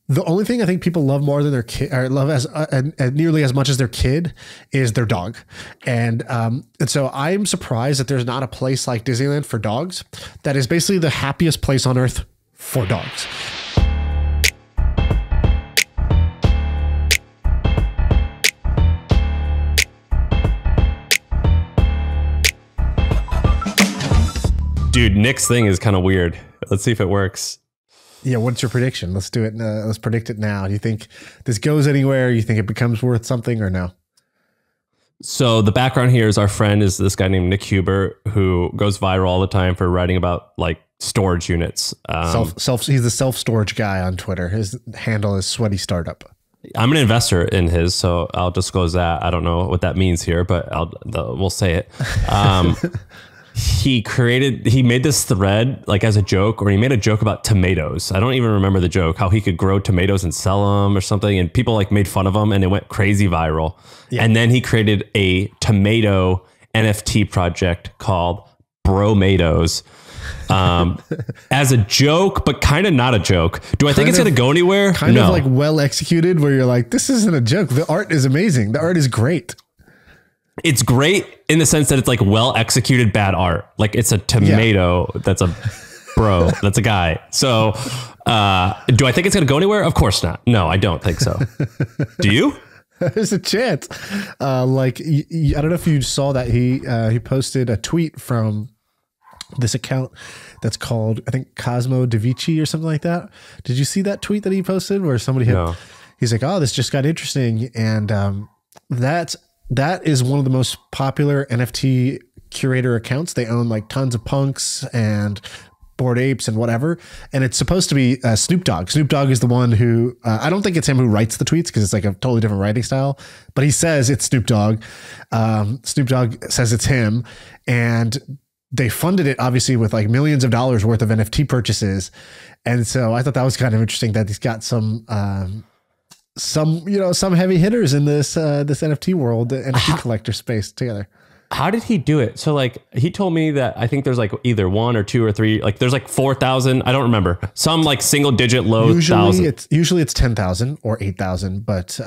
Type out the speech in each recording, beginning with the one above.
The only thing I think people love more than their kid, or love as nearly as much as their kid, is their dog. And so I'm surprised that there's not a place like Disneyland for dogs that is basically the happiest place on earth for dogs. Dude, Nick's thing is kind of weird. Let's see if it works. Yeah, what's your prediction? Let's do it. Let's predict it now. Do you think this goes anywhere? You think it becomes worth something or no? So the background here is our friend is this guy named Nick Huber, who goes viral all the time for writing about like storage units. He's the self-storage guy on Twitter. His handle is Sweaty Startup. I'm an investor in his, so I'll disclose that. I don't know what that means here, but we'll say it. He made this thread like as a joke, or he made a joke about tomatoes. I don't even remember the joke, how he could grow tomatoes and sell them or something. And people like made fun of him and it went crazy viral. Yeah. And then he created a tomato NFT project called Bromatoes as a joke, but kind of not a joke. Do I think it's going to go anywhere? Kind of like well executed where you're like, this isn't a joke. The art is amazing. The art is great. It's great in the sense that it's like well executed bad art. Like it's a tomato that's a bro, that's a guy. So do I think it's going to go anywhere? Of course not. No, I don't think so. Do you? There's a chance. I don't know if you saw that he posted a tweet from this account that's called, I think, Cosmo Da Vinci or something like that. Did you see that tweet that he posted where somebody he's like, oh, this just got interesting. And that is one of the most popular NFT curator accounts. They own like tons of punks and Bored Apes and whatever. And it's supposed to be Snoop Dogg. Snoop Dogg is the one who, I don't think it's him who writes the tweets because it's like a totally different writing style, but he says it's Snoop Dogg. Snoop Dogg says it's him. And they funded it obviously with like millions of dollars worth of NFT purchases. And so I thought that was kind of interesting that he's got some heavy hitters in this NFT world, the NFT collector space together. How did he do it? So like he told me that I think there's like either 1 or 2 or 3, like there's like 4,000. I don't remember, some like single digit low thousand. Usually it's 10,000 or 8,000, but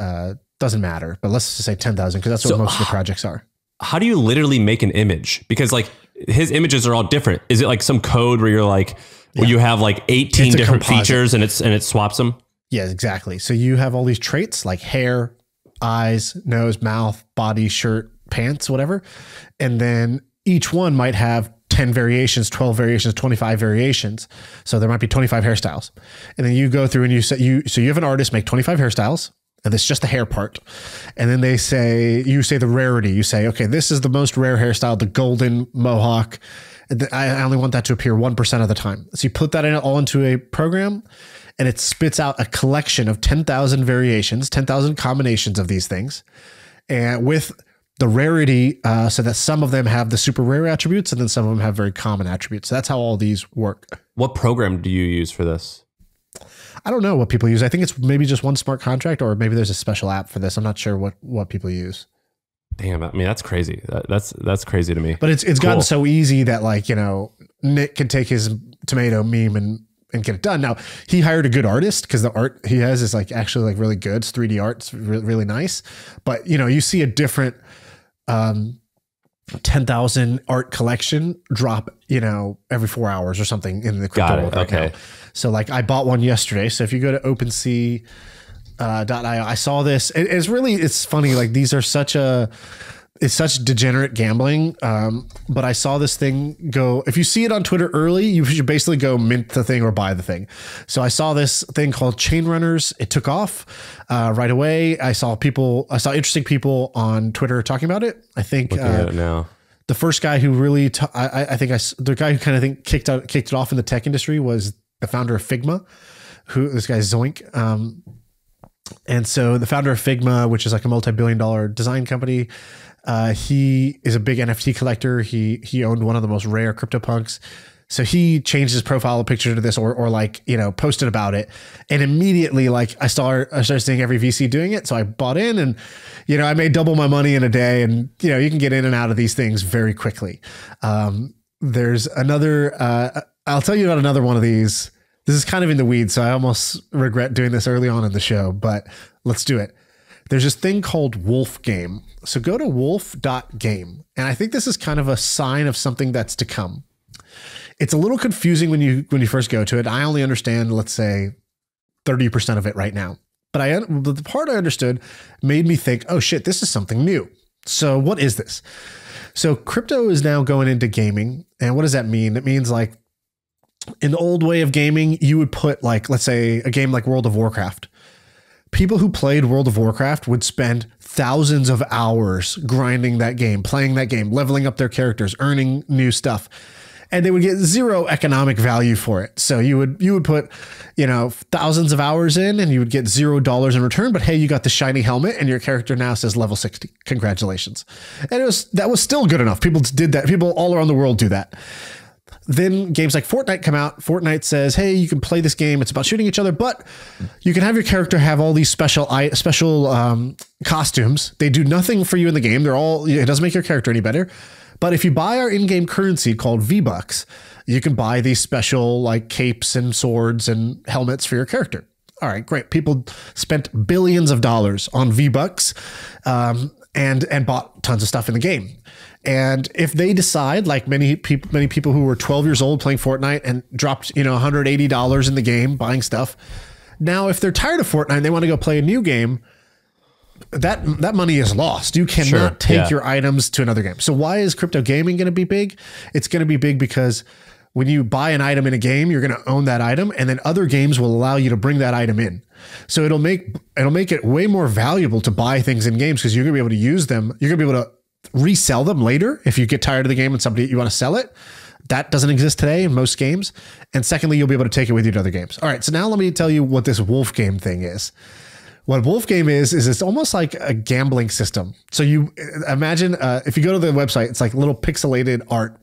doesn't matter. But let's just say 10,000 because that's what most of the projects are. How do you literally make an image? Because like his images are all different. Is it like some code where you're like, where you have like 18 different features and it swaps them? Yeah, exactly. So you have all these traits like hair, eyes, nose, mouth, body, shirt, pants, whatever. And then each one might have 10 variations, 12 variations, 25 variations. So there might be 25 hairstyles. And then you go through and so you have an artist make 25 hairstyles, and it's just the hair part. And then you say the rarity. You say, okay, this is the most rare hairstyle, the golden mohawk. I only want that to appear 1% of the time. So you put that all into a program, and it spits out a collection of 10,000 variations, 10,000 combinations of these things, and with the rarity, so that some of them have the super rare attributes, and then some of them have very common attributes. So that's how all these work. What program do you use for this? I don't know what people use. I think it's maybe just one smart contract, or maybe there's a special app for this. I'm not sure what people use. Damn, I mean, that's crazy. That's crazy to me. But it's gotten so easy that like, Nick can take his tomato meme and get it done. Now he hired a good artist because the art he has is like actually like really good. It's 3D art. It's really nice. But you see a different 10,000 art collection drop, every 4 hours or something in the crypto world right now. So like I bought one yesterday. So if you go to OpenSea.io, I saw this. It's funny. Like these are it's such degenerate gambling. But I saw this thing go, if you see it on Twitter early, you should basically go mint the thing or buy the thing. So I saw this thing called Chain Runners. It took off right away. I saw interesting people on Twitter talking about it. I think now. The first guy who really, the guy who kind of think kicked it off in the tech industry was the founder of Figma, this guy Zoink. And so the founder of Figma, which is like a multi-billion-dollar design company, he is a big NFT collector. He owned one of the most rare CryptoPunks. So he changed his profile picture to this or like, posted about it. And immediately like I started seeing every VC doing it. So I bought in and, I made double my money in a day, and, you can get in and out of these things very quickly. There's another, I'll tell you about another one of these. This is kind of in the weeds, so I almost regret doing this early on in the show, but let's do it. There's this thing called Wolf Game. So go to wolf.game. And I think this is kind of a sign of something that's to come. It's a little confusing when you first go to it. I only understand, let's say, 30% of it right now. But the part I understood made me think, oh shit, this is something new. So what is this? So crypto is now going into gaming. And what does that mean? It means like in the old way of gaming, you would put like, let's say a game like World of Warcraft. People who played World of Warcraft would spend thousands of hours grinding that game, playing that game, leveling up their characters, earning new stuff. And they would get zero economic value for it. So you would put, thousands of hours in and you would get $0 in return. But hey, you got the shiny helmet and your character now says level 60. Congratulations. And that was still good enough. People did that. People all around the world do that. Then games like Fortnite come out. Fortnite says, hey, you can play this game. It's about shooting each other, but you can have your character have all these special costumes. They do nothing for you in the game. It doesn't make your character any better. But if you buy our in-game currency called V-Bucks, you can buy these special like capes and swords and helmets for your character. All right, great. People spent billions of dollars on V-Bucks and bought tons of stuff in the game. And if they decide, like many people who were 12 years old playing Fortnite and dropped, $180 in the game buying stuff. Now, if they're tired of Fortnite and they want to go play a new game, that money is lost. You cannot take your items to another game. So why is crypto gaming going to be big? It's going to be big because when you buy an item in a game, you're going to own that item, and then other games will allow you to bring that item in. So it'll make it way more valuable to buy things in games because you're going to be able to use them. You're going to be able to resell them later if you get tired of the game and you want to sell it. That doesn't exist today in most games. And secondly, you'll be able to take it with you to other games. All right, so now let me tell you what this Wolf Game thing is. What Wolf Game is it's almost like a gambling system. So you imagine if you go to the website, it's like little pixelated art,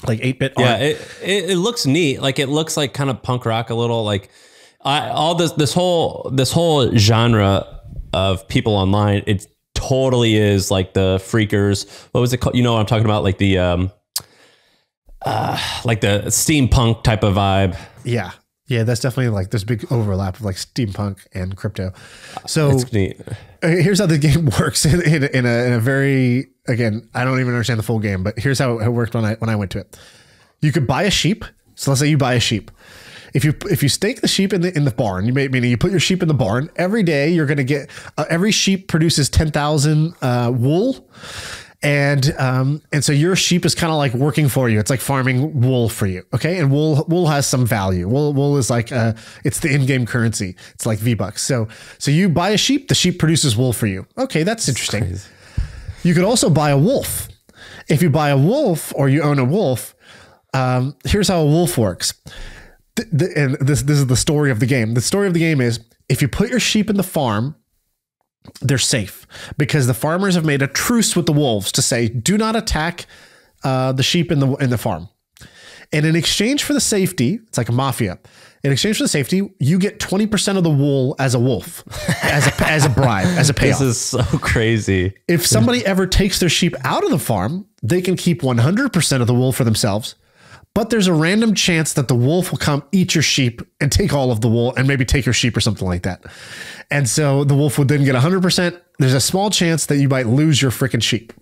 like 8-bit art. Yeah, it looks neat. Like it looks like kind of punk rock a little. Like this whole genre of people online, it totally is like the freakers. What was it called? You know what I'm talking about? Like the steampunk type of vibe. Yeah. Yeah, that's definitely like there's big overlap of like steampunk and crypto. So it's neat. Here's how the game works in a very, again, I don't even understand the full game, but here's how it worked when I went to it. You could buy a sheep. So let's say you buy a sheep. If you stake the sheep in the barn, meaning you put your sheep in the barn, every day you're going to get every sheep produces 10,000 wool. And so your sheep is kind of like working for you. It's like farming wool for you. Okay. And wool has some value. Wool is like, it's the in-game currency. It's like V-Bucks. So you buy a sheep, the sheep produces wool for you. Okay. That's interesting. Crazy. You could also buy a wolf. If you buy a wolf or you own a wolf, here's how a wolf works. And this is the story of the game. The story of the game is if you put your sheep in the farm, they're safe because the farmers have made a truce with the wolves to say, do not attack the sheep in the farm. And in exchange for the safety, it's like a mafia. In exchange for the safety, you get 20% of the wool as a wolf, as a bribe, as a payoff. This is so crazy. If somebody ever takes their sheep out of the farm, they can keep 100% of the wool for themselves. But there's a random chance that the wolf will come eat your sheep and take all of the wool and maybe take your sheep or something like that. And so the wolf would then get 100%. There's a small chance that you might lose your freaking sheep.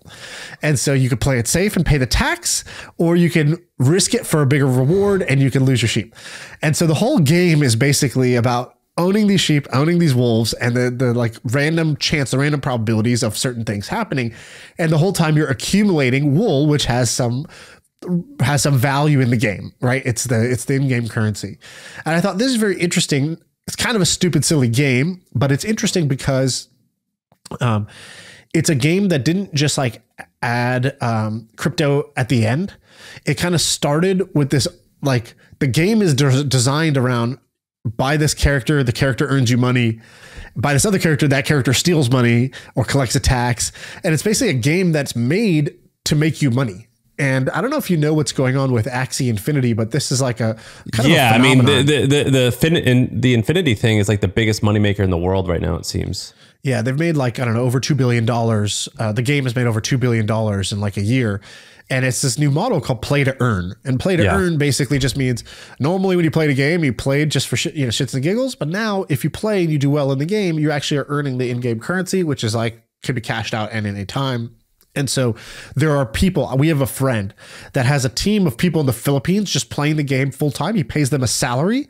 And so you could play it safe and pay the tax, or you can risk it for a bigger reward and you can lose your sheep. And so the whole game is basically about owning these sheep, owning these wolves, and the like random chance, the random probabilities of certain things happening. And the whole time you're accumulating wool, which has some value in the game, right? It's the in-game currency. And I thought this is very interesting. It's kind of a stupid, silly game, but it's interesting because it's a game that didn't just like add crypto at the end. It kind of started with this, like the game is designed around buy this character, the character earns you money. Buy this other character, that character steals money or collects a tax. And it's basically a game that's made to make you money. And I don't know if you know what's going on with Axie Infinity, but this is like a kind of a I mean, phenomenon. the Infinity thing is like the biggest moneymaker in the world right now, it seems. Yeah, they've made like, I don't know, over $2 billion. The game has made over $2 billion in like a year. And it's this new model called play to earn. And play to earn basically just means normally when you played a game, you played just for shits and giggles. But now if you play and you do well in the game, you actually are earning the in-game currency, which is like, could be cashed out at any time. And so there are people, we have a friend that has a team of people in the Philippines just playing the game full time. He pays them a salary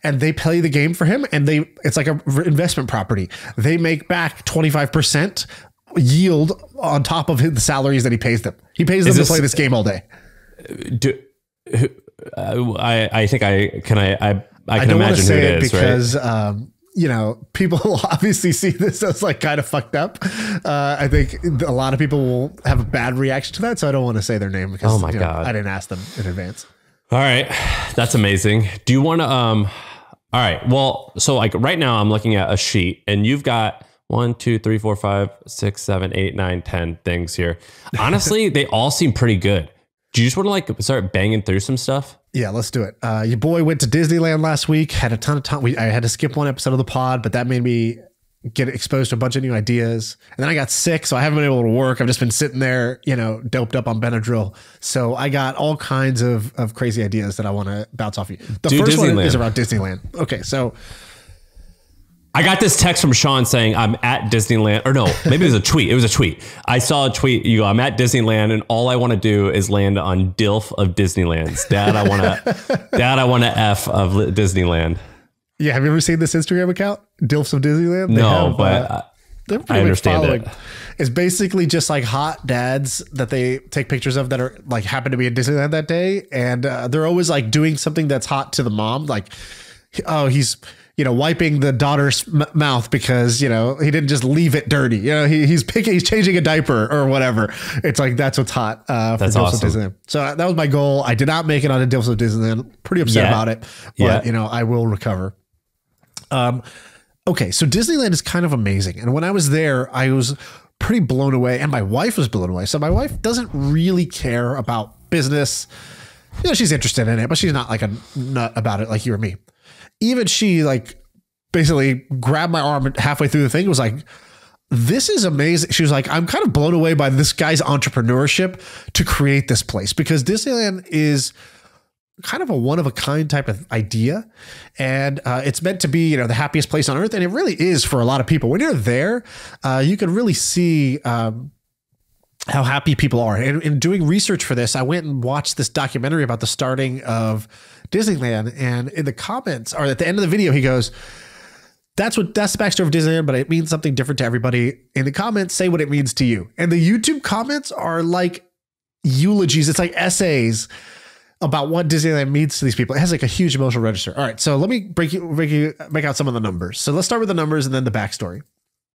and they play the game for him. And it's like an investment property. They make back 25% yield on top of the salaries that he pays them. He pays them to play this game all day. I think I can imagine who it is, because, right? You know, people will obviously see this as like kind of fucked up. I think a lot of people will have a bad reaction to that. So I don't want to say their name because oh my God, I didn't ask them in advance. All right. That's amazing. Do you want to, all right. Well, so like right now I'm looking at a sheet and you've got 1, 2, 3, 4, 5, 6, 7, 8, 9, 10 things here. Honestly, they all seem pretty good. Do you just want to like start banging through some stuff? Yeah, let's do it. Your boy went to Disneyland last week, had a ton of time. I had to skip one episode of the pod, but that made me get exposed to a bunch of new ideas. And then I got sick, so I haven't been able to work. I've just been sitting there, you know, doped up on Benadryl. So I got all kinds of crazy ideas that I want to bounce off you. The first one is about Disneyland. Okay, so I got this text from Shaan saying I'm at Disneyland, or no, maybe it was a tweet. It was a tweet. I saw a tweet. You go, I'm at Disneyland, and all I want to do is land on DILF of Disneyland's. Dad, I want to F of Disneyland. Yeah, have you ever seen this Instagram account, DILFs of Disneyland? No, but I understand it. It's basically just like hot dads that they take pictures of that are like happen to be at Disneyland that day, and they're always like doing something that's hot to the mom, like, oh, he's, you know, wiping the daughter's mouth because, you know, he didn't just leave it dirty. You know, he's changing a diaper or whatever. It's like, that's what's hot for that's DILFs awesome. of Disneyland. So that was my goal. I did not make it on a DILFs of Disneyland. Pretty upset about it, but you know, I will recover. Okay. So Disneyland is kind of amazing. And when I was there, I was pretty blown away and my wife was blown away. So my wife doesn't really care about business. You know, she's interested in it, but she's not like a nut about it like you or me. Even she like basically grabbed my arm halfway through the thing. It was like, this is amazing. She was like, I'm kind of blown away by this guy's entrepreneurship to create this place, because Disneyland is kind of a one of a kind type of idea. And it's meant to be, you know, the happiest place on earth. And it really is for a lot of people. When you're there, you can really see how happy people are. And in doing research for this, I went and watched this documentary about the starting of Disneyland. And in the comments, or at the end of the video, he goes, that's the backstory of Disneyland, but it means something different to everybody. In the comments, say what it means to you. And the YouTube comments are like eulogies. It's like essays about what Disneyland means to these people. It has like a huge emotional register. All right, so let me break out some of the numbers. So let's start with the numbers and then the backstory.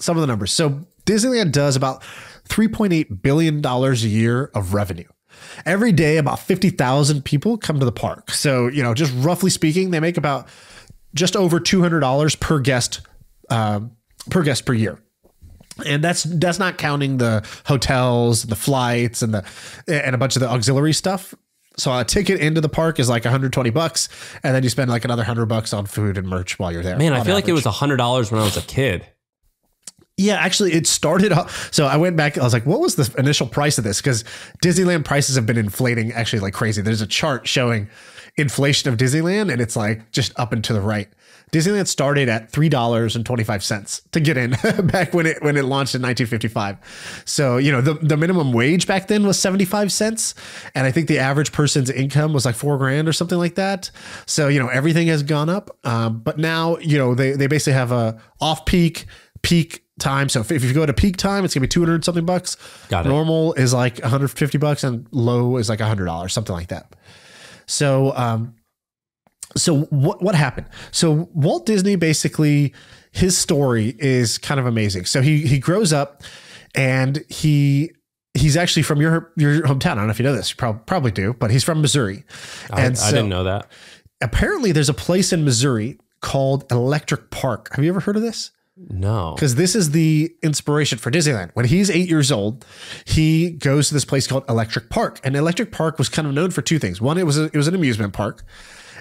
Some of the numbers. So Disneyland does about $3.8 billion a year of revenue. Every day, about 50,000 people come to the park. So, you know, just roughly speaking, they make about just over $200 per guest per year. And that's not counting the hotels, the flights, and a bunch of the auxiliary stuff. So a ticket into the park is like $120, and then you spend like another $100 on food and merch while you're there. Man, I feel like it was $100 when I was a kid. Yeah, actually, it started off. So I went back. I was like, what was the initial price of this? Because Disneyland prices have been inflating actually like crazy. There's a chart showing inflation of Disneyland, and it's like just up and to the right. Disneyland started at $3.25 to get in back when it launched in 1955. So, you know, the minimum wage back then was 75 cents. And I think the average person's income was like $4,000 or something like that. So, you know, everything has gone up. But now, you know, they basically have a off-peak, peak time. So if you go to peak time, it's gonna be 200 something bucks. Got it. Normal is like $150 and low is like $100, something like that. So, so what happened? So Walt Disney, basically his story is kind of amazing. So he grows up and he's actually from your hometown. I don't know if you know this, you probably do, but he's from Missouri. And I didn't know that. Apparently there's a place in Missouri called Electric Park. Have you ever heard of this? No. Because this is the inspiration for Disneyland. When he's 8 years old, he goes to this place called Electric Park. And Electric Park was kind of known for two things. One, it was an amusement park.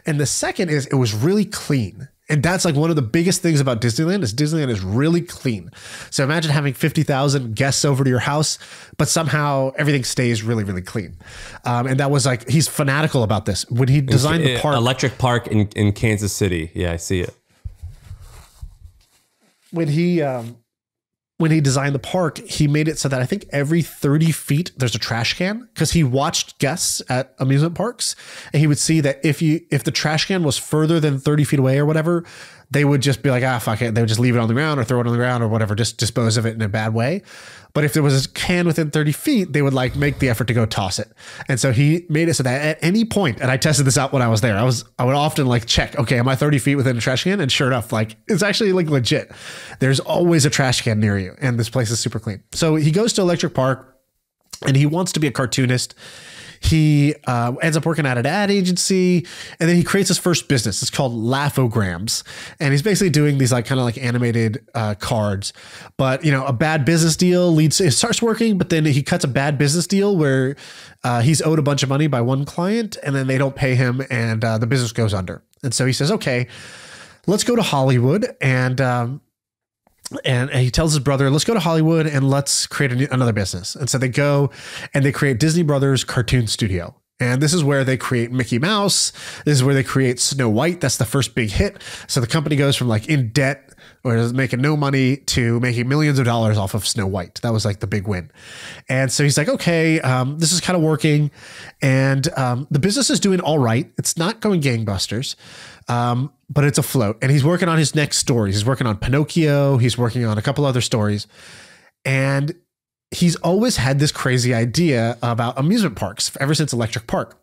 And the second is it was really clean. And that's like one of the biggest things about Disneyland is really clean. So imagine having 50,000 guests over to your house, but somehow everything stays really, really clean. And that was like, he's fanatical about this. When he designed the park. Electric Park in Kansas City. Yeah, I see it. When he designed the park, he made it so that I think every 30 feet there's a trash can, because he watched guests at amusement parks and he would see that if the trash can was further than 30 feet away or whatever, they would just be like, fuck it. They would just leave it on the ground or throw it on the ground or whatever, just dispose of it in a bad way. But if there was a can within 30 feet, they would like make the effort to go toss it. And so he made it so that at any point, and I tested this out when I was there, I would often like check, okay, am I 30 feet within a trash can? And sure enough, like it's actually like legit. There's always a trash can near you. And this place is super clean. So he goes to Electric Park and he wants to be a cartoonist. He ends up working at an ad agency, and then he creates his first business. It's called Laughograms. And he's basically doing these like kind of like animated cards. But, a bad business deal it starts working, but then he cuts a bad business deal where he's owed a bunch of money by one client, and then they don't pay him, and the business goes under. And so he says, okay, let's go to Hollywood. And he tells his brother, let's go to Hollywood and let's create another business. And so they go and they create Disney Brothers Cartoon Studio. And this is where they create Mickey Mouse. This is where they create Snow White. That's the first big hit. So the company goes from like in debt or making no money to making millions of dollars off of Snow White. That was like the big win. And so he's like, okay, this is kind of working. And the business is doing all right. It's not going gangbusters. But it's afloat, and he's working on his next stories. He's working on Pinocchio. He's working on a couple other stories, and he's always had this crazy idea about amusement parks ever since Electric Park.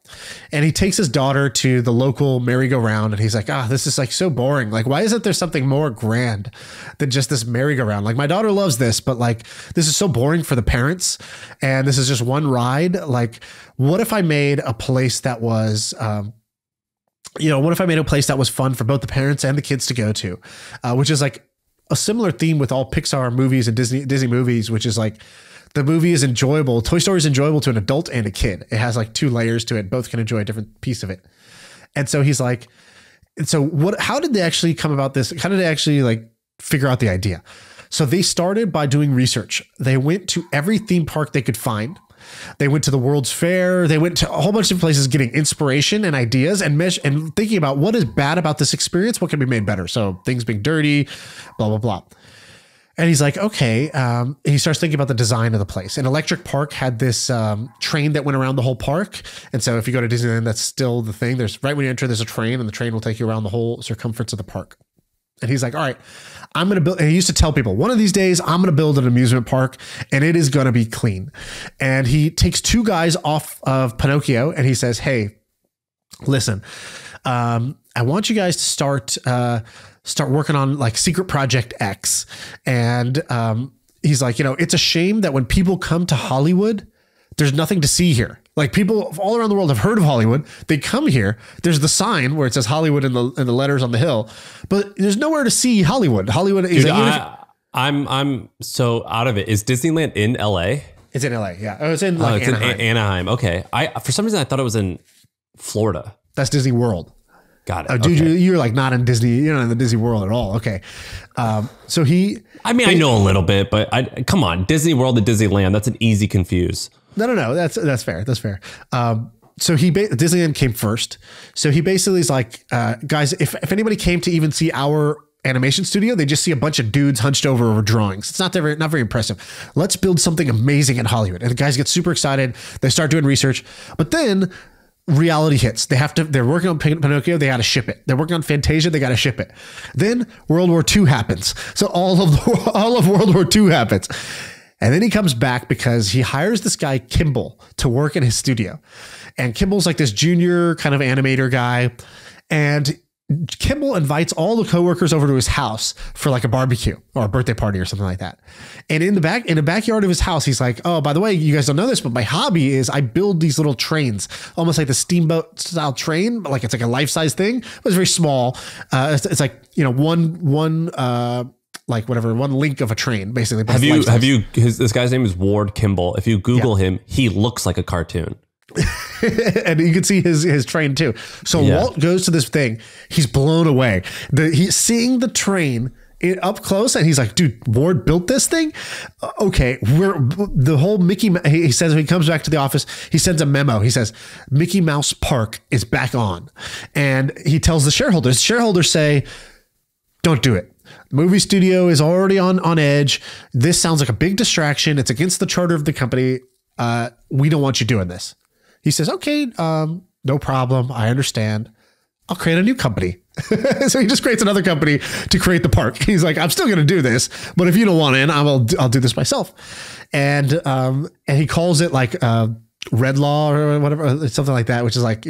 And he takes his daughter to the local merry-go-round, and he's like, this is like so boring. Like, why isn't there something more grand than just this merry-go-round? Like, my daughter loves this, but like, this is so boring for the parents. And this is just one ride. Like, what if I made a place that was, what if I made a place that was fun for both the parents and the kids to go to, which is like a similar theme with all Pixar movies and Disney movies, which is like the movie is enjoyable. Toy Story is enjoyable to an adult and a kid. It has like two layers to it. Both can enjoy a different piece of it. And so he's like, how did they actually come about this? How did they actually like figure out the idea? So they started by doing research. They went to every theme park they could find. They went to the World's Fair. They went to a whole bunch of places getting inspiration and ideas and thinking about what is bad about this experience, what can be made better. So things being dirty, blah, blah, blah. And he's like, okay. He starts thinking about the design of the place. And Electric Park had this train that went around the whole park. And so if you go to Disneyland, that's still the thing. Right when you enter, there's a train, and the train will take you around the whole circumference of the park. And he's like, all right, I'm going to build. And he used to tell people, one of these days, I'm going to build an amusement park and it is going to be clean. And he takes two guys off of Pinocchio and he says, hey, listen, I want you guys to start working on like Secret Project X. And he's like, it's a shame that when people come to Hollywood, there's nothing to see here. Like, people all around the world have heard of Hollywood. They come here. There's the sign where it says Hollywood in the letters on the hill, but there's nowhere to see Hollywood. Hollywood is. Dude, I'm so out of it. Is Disneyland in LA? It's in LA. Yeah. Oh, it's in like Anaheim. In Anaheim. Okay. For some reason I thought it was in Florida. That's Disney World. Got it. Oh, dude, okay. You're like not in Disney. You're not in the Disney World at all. Okay. So I know a little bit, but come on, Disney World to Disneyland. That's an easy confuse. No. That's fair. That's fair. So Disneyland came first. So he basically is like, guys, if anybody came to even see our animation studio, they just see a bunch of dudes hunched over drawings. It's not very impressive. Let's build something amazing in Hollywood. And the guys get super excited. They start doing research, but then reality hits. They're working on Pinocchio. They got to ship it. They're working on Fantasia. They got to ship it. Then World War II happens. So all of World War II happens. And then he comes back because he hires this guy, Kimball, to work in his studio. And Kimball's like this junior kind of animator guy. And Kimball invites all the coworkers over to his house for like a barbecue or a birthday party or something like that. And in the backyard of his house, he's like, oh, by the way, you guys don't know this, but my hobby is I build these little trains, almost like the steamboat style train, but like it's like a life-size thing, but it's very small. It's like, one like whatever, one link of a train, basically. This guy's name is Ward Kimball. If you Google him, he looks like a cartoon. And you can see his train too. So Walt goes to this thing. He's blown away. He's seeing the train up close, and he's like, dude, Ward built this thing. Okay, the whole Mickey. He says when he comes back to the office, he sends a memo. He says Mickey Mouse Park is back on, and he tells the shareholders. The shareholders say, don't do it. Movie studio is already on edge. This sounds like a big distraction. It's against the charter of the company. We don't want you doing this. He says, okay, no problem. I understand. I'll create a new company. So he just creates another company to create the park. He's like, I'm still going to do this, but if you don't want in, I'll do this myself. And he calls it like Red Law or whatever, something like that, which is like,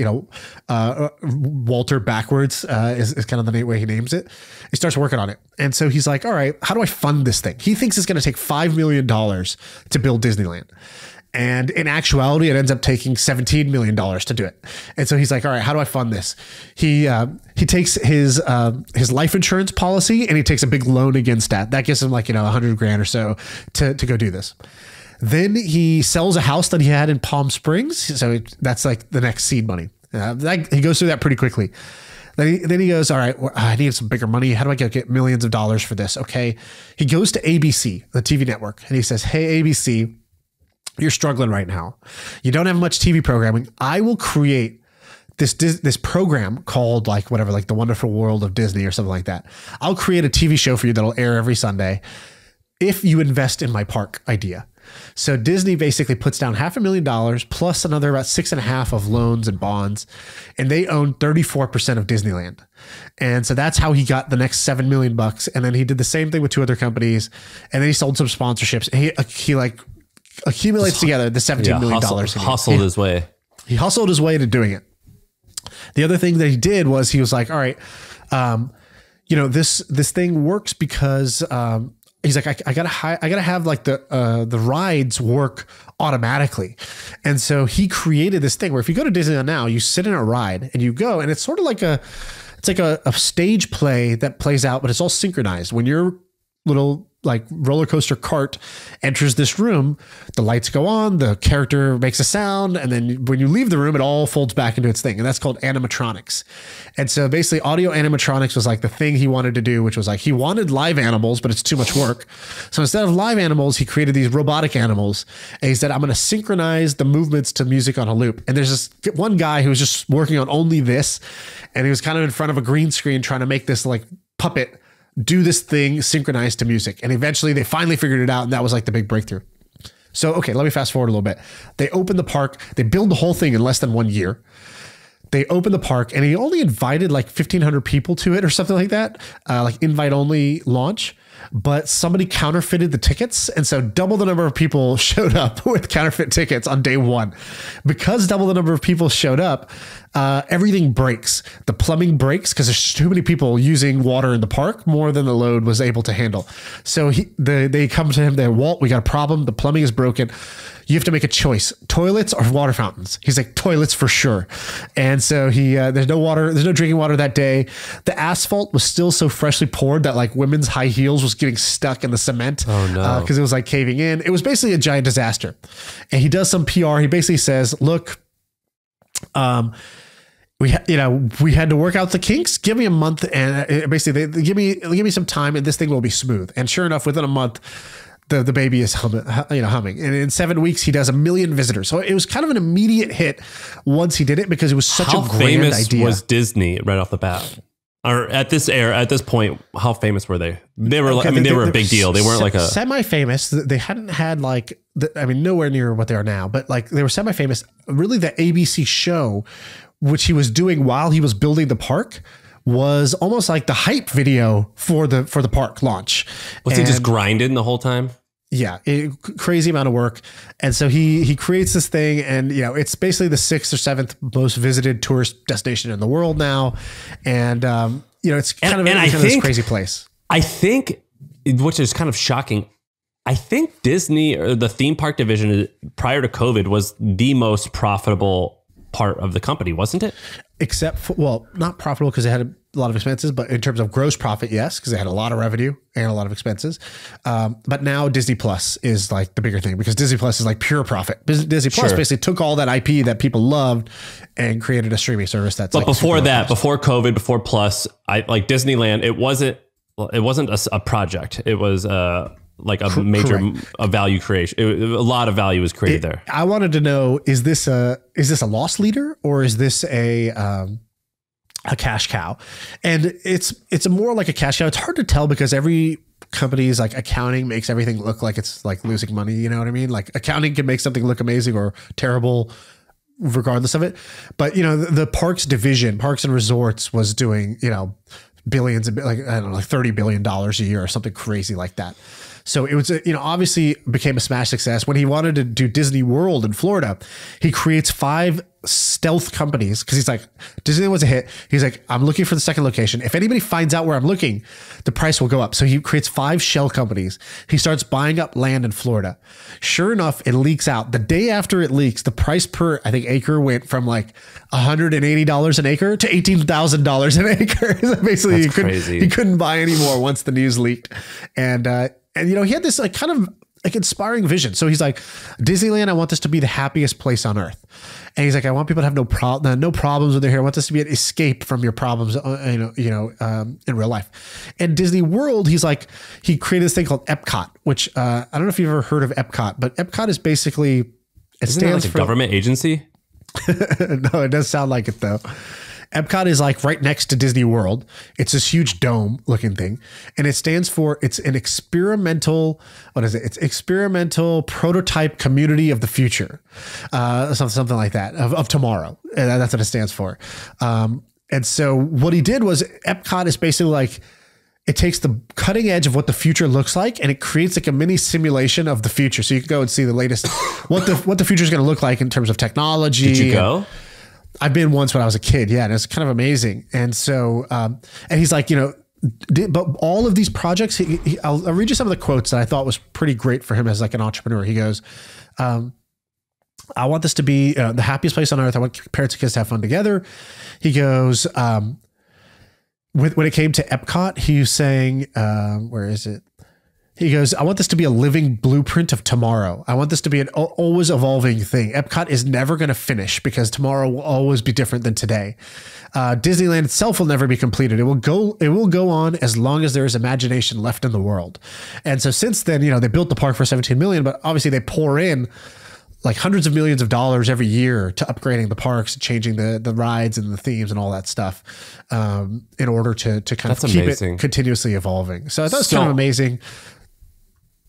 Walter backwards is kind of the way he names it. He starts working on it. And so he's like, all right, how do I fund this thing? He thinks it's going to take $5 million to build Disneyland. And in actuality, it ends up taking $17 million to do it. And so he's like, all right, how do I fund this? He takes his life insurance policy and he takes a big loan against that. That gives him like, $100,000 or so to go do this. Then he sells a house that he had in Palm Springs. So that's like the next seed money. He goes through that pretty quickly. Then he goes, all right, well, I need some bigger money. How do I get millions of dollars for this? Okay. He goes to ABC, the TV network, and he says, hey, ABC, you're struggling right now. You don't have much TV programming. I will create this program called like The Wonderful World of Disney or something like that. I'll create a TV show for you that'll air every Sunday if you invest in my park idea. So Disney basically puts down $500,000 plus another about 6.5 of loans and bonds, and they own 34% of Disneyland. And so that's how he got the next $7 million. And then he did the same thing with 2 other companies, and then he sold some sponsorships. And he like accumulates together the $17 million. Hustled his way. He hustled his way to doing it. The other thing that he did was he was like, all right, this thing works because he's like, I gotta have like the rides work automatically. And so he created this thing where if you go to Disneyland now, you sit in a ride and you go, and it's sort of like a stage play that plays out, but it's all synchronized. When your little like roller coaster cart enters this room, the lights go on, the character makes a sound, and then when you leave the room, it all folds back into its thing. And that's called animatronics. And so basically audio animatronics was like the thing he wanted to do, which was like, he wanted live animals, but it's too much work. So instead of live animals, he created these robotic animals. And he said, I'm going to synchronize the movements to music on a loop. And there's this one guy who was just working on only this. And he was kind of in front of a green screen trying to make this like puppet do this thing synchronized to music. And eventually they finally figured it out. And that was like the big breakthrough. So, okay, let me fast forward a little bit. They opened the park. They build the whole thing in less than 1 year. They opened the park and he only invited like 1,500 people to it or something like that. Like invite only launch. But somebody counterfeited the tickets. And so double the number of people showed up with counterfeit tickets on day 1. Because double the number of people showed up, everything breaks. The plumbing breaks because there's too many people using water in the park, more than the load was able to handle. So they come to him, they're, Walt, we got a problem. The plumbing is broken. You have to make a choice, toilets or water fountains. He's like, toilets for sure. And so there's no water, there's no drinking water that day. The asphalt was still so freshly poured that like women's high heels was getting stuck in the cement. Oh no. Cause it was like caving in. It was basically a giant disaster. And he does some PR. He basically says, look, we had to work out the kinks. Give me a month. And basically they give me some time and this thing will be smooth. And sure enough, within a month, the baby is humming. And in 7 weeks, he does 1 million visitors. So it was kind of an immediate hit once he did it because it was such a grand idea. How famous was Disney right off the bat? Or at this point, how famous were they? They were, okay, they were a big deal. They weren't like a semi-famous. They hadn't had like, nowhere near what they are now, but like they were semi-famous. Really, the ABC show, which he was doing while he was building the park, was almost like the hype video for the park launch. Was he just grinding the whole time? Yeah, crazy amount of work. And so he creates this thing and, it's basically the 6th or 7th most visited tourist destination in the world now. And, it's kind of this crazy place. I think, which is kind of shocking, I think Disney or the theme park division prior to COVID was the most profitable part of the company, wasn't it? Except for, well, not profitable because they had a lot of expenses, but in terms of gross profit, yes, because they had a lot of revenue and a lot of expenses. But now Disney Plus is like the bigger thing because Disney Plus is like pure profit. Disney Plus basically took all that IP that people loved and created a streaming service that's. But like before that, before COVID, before Plus, I like Disneyland. It wasn't a project. It was like a major value creation. A lot of value was created there. I wanted to know: is this a loss leader or is this a cash cow? And it's more like a cash cow. It's hard to tell because every company's like accounting makes everything look like it's like losing money. You know what I mean? Like accounting can make something look amazing or terrible regardless of it. But you know, the parks division, parks and resorts was doing, you know, billions of like, I don't know, like $30 billion a year or something crazy like that. So it was, you know, obviously became a smash success. When he wanted to do Disney World in Florida, he creates 5 stealth companies because he's like, Disneyland was a hit. He's like, I'm looking for the second location. If anybody finds out where I'm looking, the price will go up. So he creates 5 shell companies. He starts buying up land in Florida. Sure enough, it leaks out. The day after it leaks, the price per, I think, acre went from like $180 an acre to $18,000 an acre. So basically, he couldn't buy anymore once the news leaked. And you know, he had this like kind of like inspiring vision. So he's like, Disneyland, I want this to be the happiest place on earth. And he's like, I want people to have no problems when they're here. I want this to be an escape from your problems, in real life. And Disney World, he's like, he created this thing called Epcot, which I don't know if you've ever heard of Epcot, but Epcot is basically, Isn't that like a government agency? No, it does sound like it though. Epcot is like right next to Disney World. It's this huge dome looking thing. And it stands for, it's an experimental, what is it? It's experimental prototype community of the future. Something like that, of tomorrow. And that's what it stands for. And so what he did was Epcot is basically like, it takes the cutting edge of what the future looks like and it creates like a mini simulation of the future. So you can go and see the latest, what the future is going to look like in terms of technology. Did you go? I've been once when I was a kid. Yeah. And it's kind of amazing. And so, and he's like, you know, but all of these projects, I'll read you some of the quotes that I thought was pretty great for him as like an entrepreneur. He goes, I want this to be the happiest place on earth. I want parents and kids to have fun together. He goes, when it came to Epcot, he was saying, where is it? He goes, I want this to be a living blueprint of tomorrow. I want this to be an always evolving thing. Epcot is never going to finish because tomorrow will always be different than today. Disneyland itself will never be completed. It will go on as long as there is imagination left in the world. And so since then, you know, they built the park for 17 million, but obviously they pour in like hundreds of millions of dollars every year to upgrading the parks, changing the rides and the themes and all that stuff, in order to kind of keep it continuously evolving. So that's kind of amazing.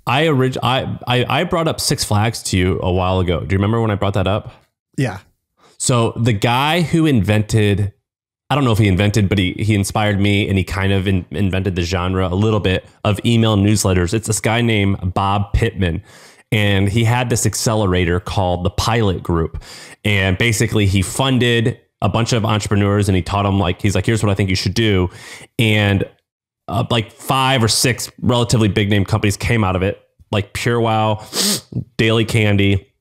I brought up Six Flags to you a while ago. Do you remember when I brought that up? Yeah. So the guy who invented, I don't know if he invented, but he inspired me and he kind of invented the genre a little bit of email newsletters. It's this guy named Bob Pittman. And he had this accelerator called the Pilot Group. And basically he funded a bunch of entrepreneurs and he taught them he's like, here's what I think you should do. And like 5 or 6 relatively big name companies came out of it, like Pure Wow, Daily Candy,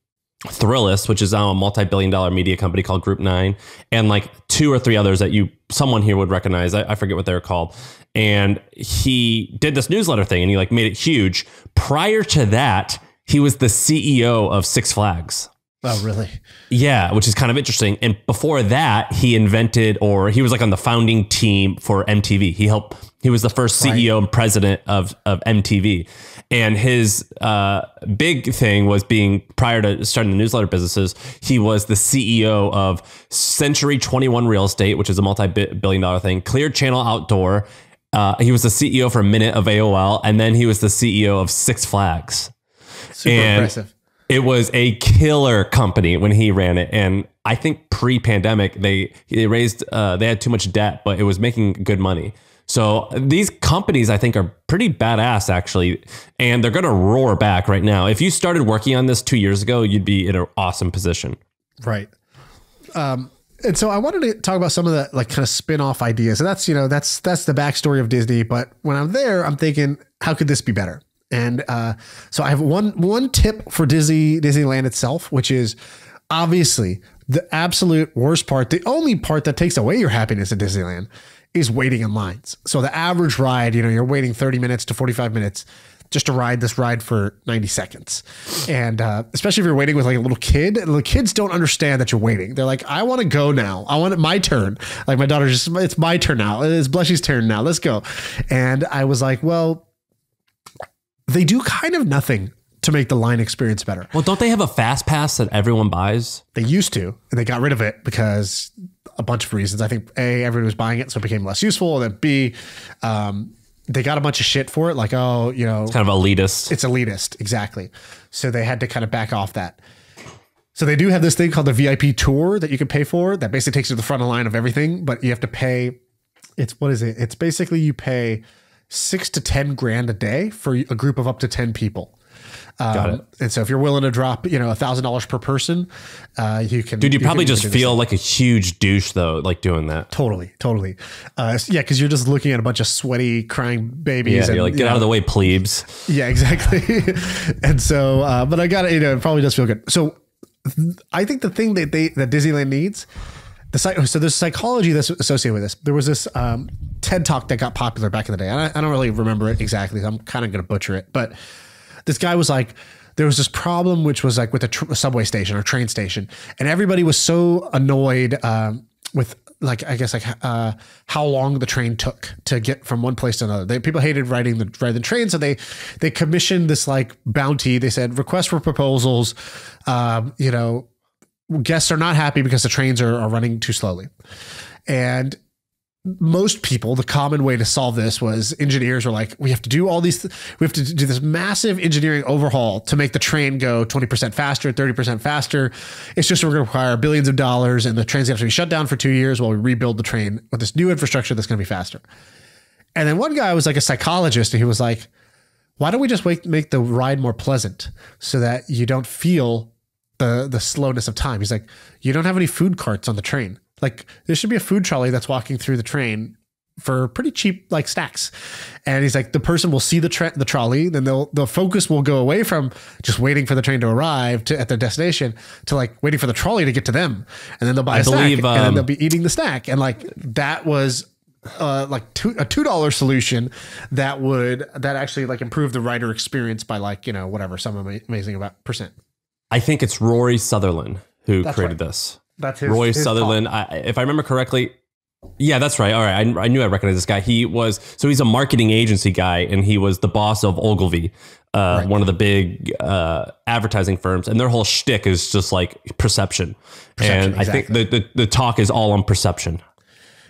Thrillist, which is now a multi-billion-dollar media company called Group 9, and like 2 or 3 others that someone here would recognize. I forget what they're called. And he did this newsletter thing and he like made it huge. Prior to that, he was the CEO of Six Flags. Oh, really? Yeah, which is kind of interesting. And before that, he was like on the founding team for MTV. He was the first CEO and president of MTV. And his big thing was prior to starting the newsletter businesses, he was the CEO of Century 21 Real Estate, which is a multi-billion-dollar thing, Clear Channel Outdoor. He was the CEO for a minute of AOL, and then he was the CEO of Six Flags. Super impressive. It was a killer company when he ran it. And I think pre-pandemic, they had too much debt, but it was making good money. So these companies, I think, are pretty badass, actually. And they're going to roar back right now. If you started working on this 2 years ago, you'd be in an awesome position. Right. And so I wanted to talk about some of the like kind of spin-off ideas. And that's the backstory of Disney. But when I'm there, I'm thinking, how could this be better? And so I have one tip for Disneyland itself, which is obviously the absolute worst part. The only part that takes away your happiness at Disneyland is waiting in lines. So the average ride, you know, you're waiting 30 minutes to 45 minutes just to ride this ride for 90 seconds. And especially if you're waiting with like a little kid, the kids don't understand that you're waiting. They're like, I want to go now. I want it my turn. Like my daughter just, it's my turn now. It's Blushy's turn now. Let's go. And I was like, well, they do kind of nothing to make the line experience better. Well, don't they have a fast pass that everyone buys? They used to, and they got rid of it because a bunch of reasons. I think A, everyone was buying it, so it became less useful. And then B, they got a bunch of shit for it. Like, oh, you know, it's kind of elitist. It's elitist. Exactly. So they had to kind of back off that. So they do have this thing called the VIP tour that you can pay for that basically takes you to the front of line of everything, but you have to pay. What is it? It's basically you pay $6 to $10 grand a day for a group of up to 10 people. Got it. And so if you're willing to drop, you know, $1,000 per person, you can. Dude, you probably just feel like a huge douche though, like doing that. Totally. Yeah, because you're just looking at a bunch of sweaty, crying babies. Yeah, and, you're like, get out of the way, plebes. Yeah, exactly. And so, but I got it. You know, it probably does feel good. So I think the thing that Disneyland needs. So there's psychology that's associated with this. There was this TED Talk that got popular back in the day. I don't really remember it exactly. So I'm kind of going to butcher it, but this guy was like, there was this problem, which was like with a subway station or train station. And everybody was so annoyed with like, I guess like how long the train took to get from one place to another. People hated riding the train. So they commissioned this like bounty. They said, request for proposals. You know, guests are not happy because the trains are running too slowly. And most people, the common way to solve this was engineers were like, we have to do all these, we have to do this massive engineering overhaul to make the train go 20% faster, 30% faster. It's just, we're going to require billions of dollars and the trains have to be shut down for 2 years while we rebuild the train with this new infrastructure that's going to be faster. And then one guy was like a psychologist and he was like, why don't we just make the ride more pleasant so that you don't feel the slowness of time? He's like, you don't have any food carts on the train. Like there should be a food trolley that's walking through the train for pretty cheap like snacks. And he's like, the person will see the trolley, then the focus will go away from just waiting for the train to arrive at their destination to like waiting for the trolley to get to them. And then they'll buy a snack and then they'll be eating the snack. And like that was like a $2 solution that actually like improve the rider experience by like, you know, whatever, some amazing about percent. I think it's Rory Sutherland who created this. That's Roy Sutherland. If I remember correctly. Yeah, that's right. All right. I knew I recognized this guy. He's a marketing agency guy and he was the boss of Ogilvy, one of the big advertising firms. And their whole shtick is just like perception. And exactly. I think the talk is all on perception.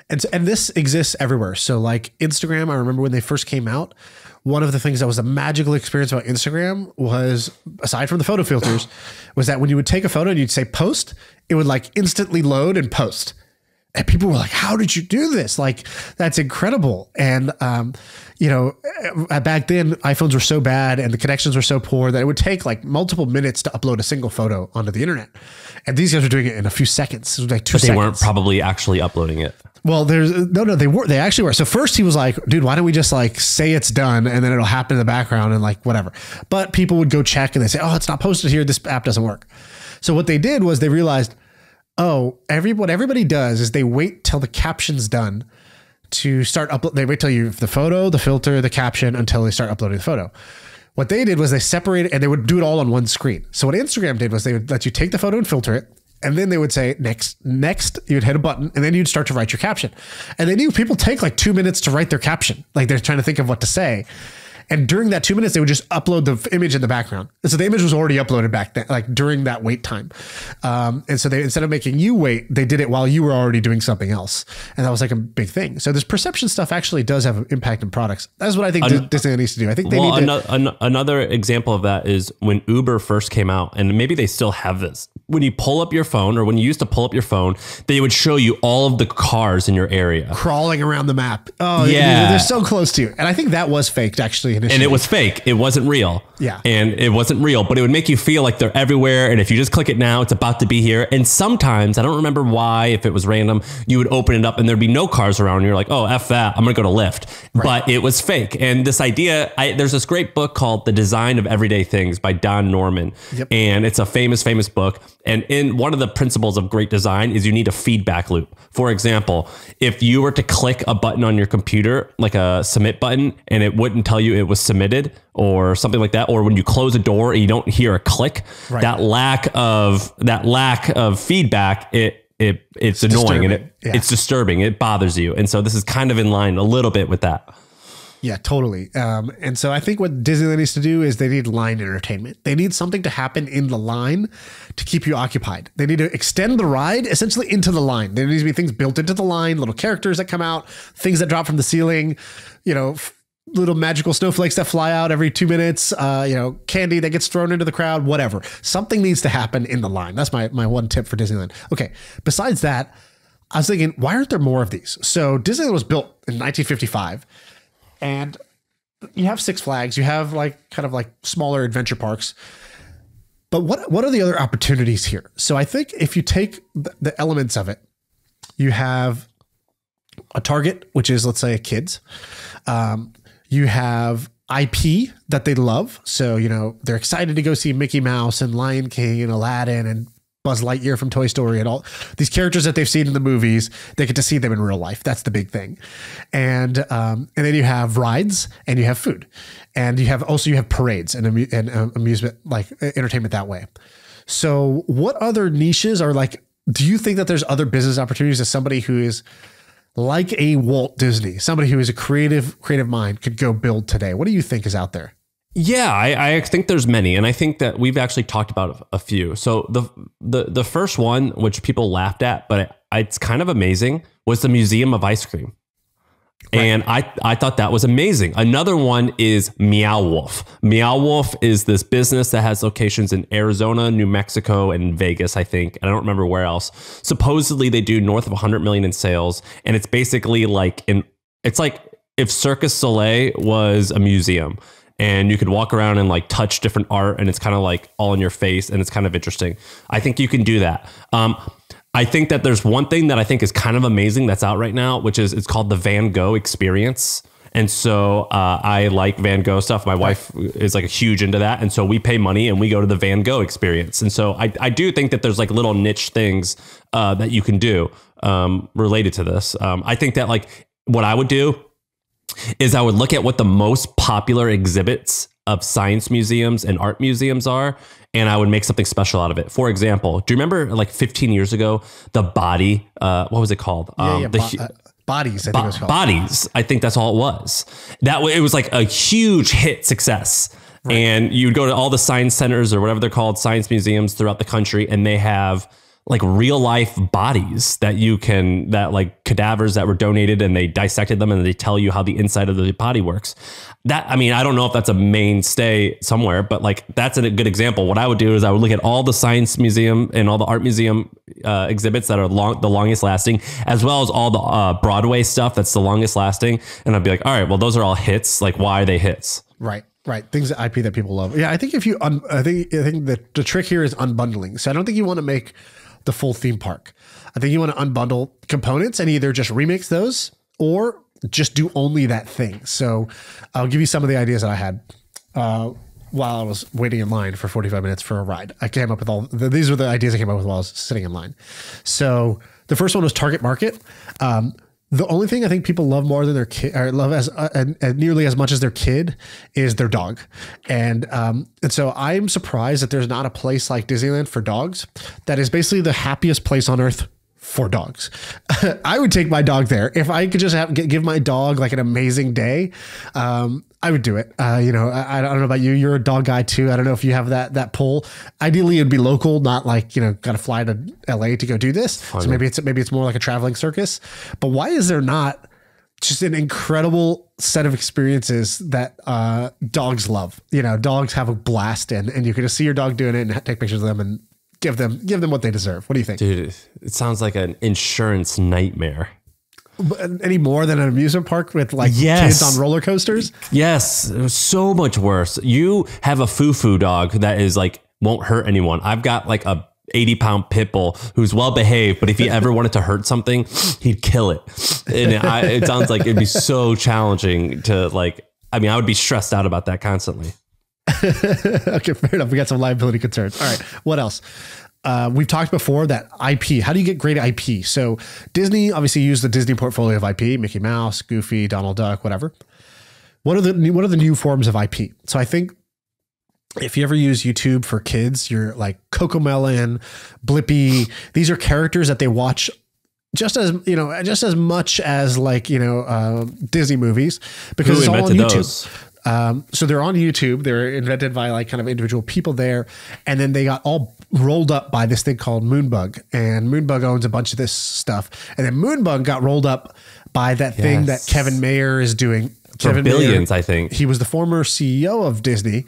And this exists everywhere. So like Instagram, I remember when they first came out, one of the things that was a magical experience about Instagram was, aside from the photo filters, was that when you would take a photo and you'd say post, it would like instantly load and post. And people were like, how did you do this? Like, that's incredible. And, you know, back then iPhones were so bad and the connections were so poor that it would take like multiple minutes to upload a single photo onto the internet. And these guys were doing it in a few seconds. It was like 2 seconds. But they weren't probably actually uploading it. Well, they actually were. So first he was like, dude, why don't we just like say it's done and then it'll happen in the background and like whatever. But people would go check and they say, oh, it's not posted here. This app doesn't work. So what they did was they realized, oh, what everybody does is they wait till the caption's done to start upload. They wait till you the photo, the filter, the caption until they start uploading the photo. What they did was they separated and they would do it all on one screen. So what Instagram did was they would let you take the photo and filter it. And then they would say, next, you'd hit a button and then you'd start to write your caption. And they knew people take like 2 minutes to write their caption. Like they're trying to think of what to say. And during that 2 minutes, they would just upload the image in the background. And so the image was already uploaded back then, like during that wait time. And so they, instead of making you wait, they did it while you were already doing something else. And that was like a big thing. So this perception stuff actually does have an impact on products. That's what I think Disney needs to do. I think they need to. Another example of that is when Uber first came out, and maybe they still have this. When you pull up your phone, or when you used to pull up your phone, they would show you all of the cars in your area. Crawling around the map. Oh, yeah. They're so close to you. And I think that was faked actually initially. And it was fake. It wasn't real. Yeah. And it wasn't real, but it would make you feel like they're everywhere. And if you just click it now, it's about to be here. And sometimes, I don't remember why, if it was random, you would open it up and there'd be no cars around. And you're like, oh, F that. I'm going to go to Lyft. Right. But it was fake. And this idea, there's this great book called The Design of Everyday Things by Don Norman. Yep. And it's a famous book. And in one of the principles of great design is you need a feedback loop. For example, if you were to click a button on your computer, like a submit button, and it wouldn't tell you it was submitted or something like that, or when you close a door and you don't hear a click, right. that lack of feedback, it's annoying and it's disturbing. It bothers you. And so this is kind of in line a little bit with that. Yeah, totally. And so I think what Disneyland needs to do is they need line entertainment. They need something to happen in the line to keep you occupied. They need to extend the ride essentially into the line. There needs to be things built into the line, little characters that come out, things that drop from the ceiling, little magical snowflakes that fly out every 2 minutes, candy that gets thrown into the crowd, whatever. Something needs to happen in the line. That's my one tip for Disneyland. Okay. Besides that, I was thinking, why aren't there more of these? So Disneyland was built in 1955. And you have Six Flags, you have kind of smaller adventure parks. But what are the other opportunities here? So I think if you take the elements of it, you have a target, which is, let's say, kids. You have IP that they love. So, they're excited to go see Mickey Mouse and Lion King and Aladdin and Buzz Lightyear from Toy Story and all these characters that they've seen in the movies. They get to see them in real life. That's the big thing. And then you have rides and you have food, and you have parades and amusement, entertainment that way. So what other niches are do you think that there's other business opportunities as somebody who is like a Walt Disney, somebody who is a creative mind could go build today? What do you think is out there? Yeah, I think there's many, and I think that we've actually talked about a few. So the first one, which people laughed at, but it's kind of amazing, was the Museum of Ice Cream. Right. And I thought that was amazing. Another one is Meow Wolf. Meow Wolf is this business that has locations in Arizona, New Mexico, and Vegas, I think. I don't remember where else. Supposedly they do north of 100 million in sales, and it's basically it's like if Cirque du Soleil was a museum. And you could walk around and touch different art, and it's kind of all in your face, and it's kind of interesting. I think you can do that. I think that there's one thing that I think is kind of amazing that's out right now, which is it's called the Van Gogh experience. And so I like Van Gogh stuff. My wife is huge into that. And so we pay money and we go to the Van Gogh experience. And so I do think that there's little niche things that you can do related to this. I think that what I would do is I would look at what the most popular exhibits of science museums and art museums are, and I would make something special out of it. For example, do you remember 15 years ago, the body, what was it called? Bodies, I think it was called. Bodies, I think that's all it was. It was a huge hit success. Right. And you'd go to all the science centers or whatever they're called, science museums throughout the country, and they have real life bodies that cadavers that were donated, and they dissected them and they tell you how the inside of the body works. I don't know if that's a mainstay somewhere, but that's a good example. What I would do is I would look at all the science museum and all the art museum exhibits that are the longest lasting, as well as all the Broadway stuff that's the longest lasting. And I'd be all right, well, those are all hits. Why are they hits? Right. Things that IP that people love. Yeah. I think I think that the trick here is unbundling. So I don't think you want to make the full theme park. I think you want to unbundle components and either just remix those or just do only that thing. So I'll give you some of the ideas that I had while I was waiting in line for 45 minutes for a ride. I came up with these were the ideas I came up with while I was sitting in line. So the first one was target market. The only thing I think people love more than their kid, or love as nearly as much as their kid, is their dog. And so I'm surprised that there's not a place like Disneyland for dogs that is basically the happiest place on earth for dogs. I would take my dog there. If I could just give my dog an amazing day, I would do it. I don't know about you. You're a dog guy too. I don't know if you have that pull. Ideally, it'd be local, not got to fly to LA to go do this. So maybe it's more like a traveling circus. But why is there not just an incredible set of experiences that dogs love? Dogs have a blast in, and you can just see your dog doing it and take pictures of them and give them what they deserve. What do you think? Dude, it sounds like an insurance nightmare. any more than an amusement park with like kids on roller coasters? Yes, it was so much worse. You have a foo-foo dog that is like won't hurt anyone. I've got like a 80-pound pit bull who's well behaved, but if he ever wanted to hurt something, he'd kill it. And it sounds like it'd be so challenging to like. I mean, I would be stressed out about that constantly. Okay, fair enough. We got some liability concerns. All right, what else? We've talked before that IP. How do you get great IP? So Disney obviously used the Disney portfolio of IP: Mickey Mouse, Goofy, Donald Duck, whatever. What are the new forms of IP? So I think if you ever use YouTube for kids, you're like Cocomelon, Blippi. These are characters that they watch just as much as like Disney movies because it's all on YouTube. So they're on YouTube. They're invented by like kind of individual people there. And then they got all rolled up by this thing called Moonbug. And Moonbug owns a bunch of this stuff. And then Moonbug got rolled up by that thing that Kevin Mayer is doing. For billions, I think. He was the former CEO of Disney.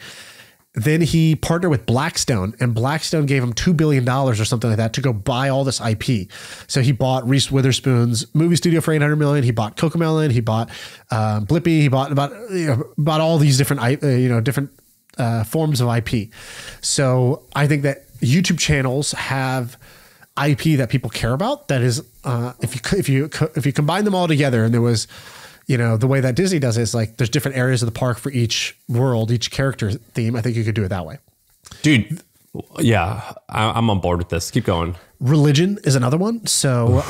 Then he partnered with Blackstone, and Blackstone gave him $2 billion or something like that to go buy all this IP. So he bought Reese Witherspoon's movie studio for $800 million. He bought Cocomelon. He bought Blippi. He bought about all these different different forms of IP. So I think that YouTube channels have IP that people care about. That is, if you combine them all together, and there was. The way that Disney does it is like there's different areas of the park for each world, each character theme. I think you could do it that way. Dude, yeah, I'm on board with this. Keep going. Religion is another one. So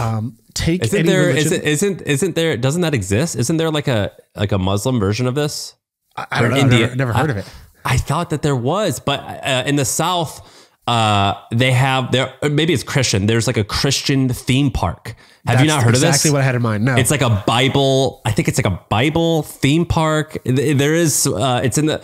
take isn't any there religion. isn't there doesn't that exist? Isn't there like a Muslim version of this? I don't know. India, never heard of it. I thought that there was, but in the South, they have maybe it's Christian. There's like a Christian theme park. Have you not heard of this? Exactly what I had in mind. No, it's like a Bible. I think it's like a Bible theme park. There is. It's in the.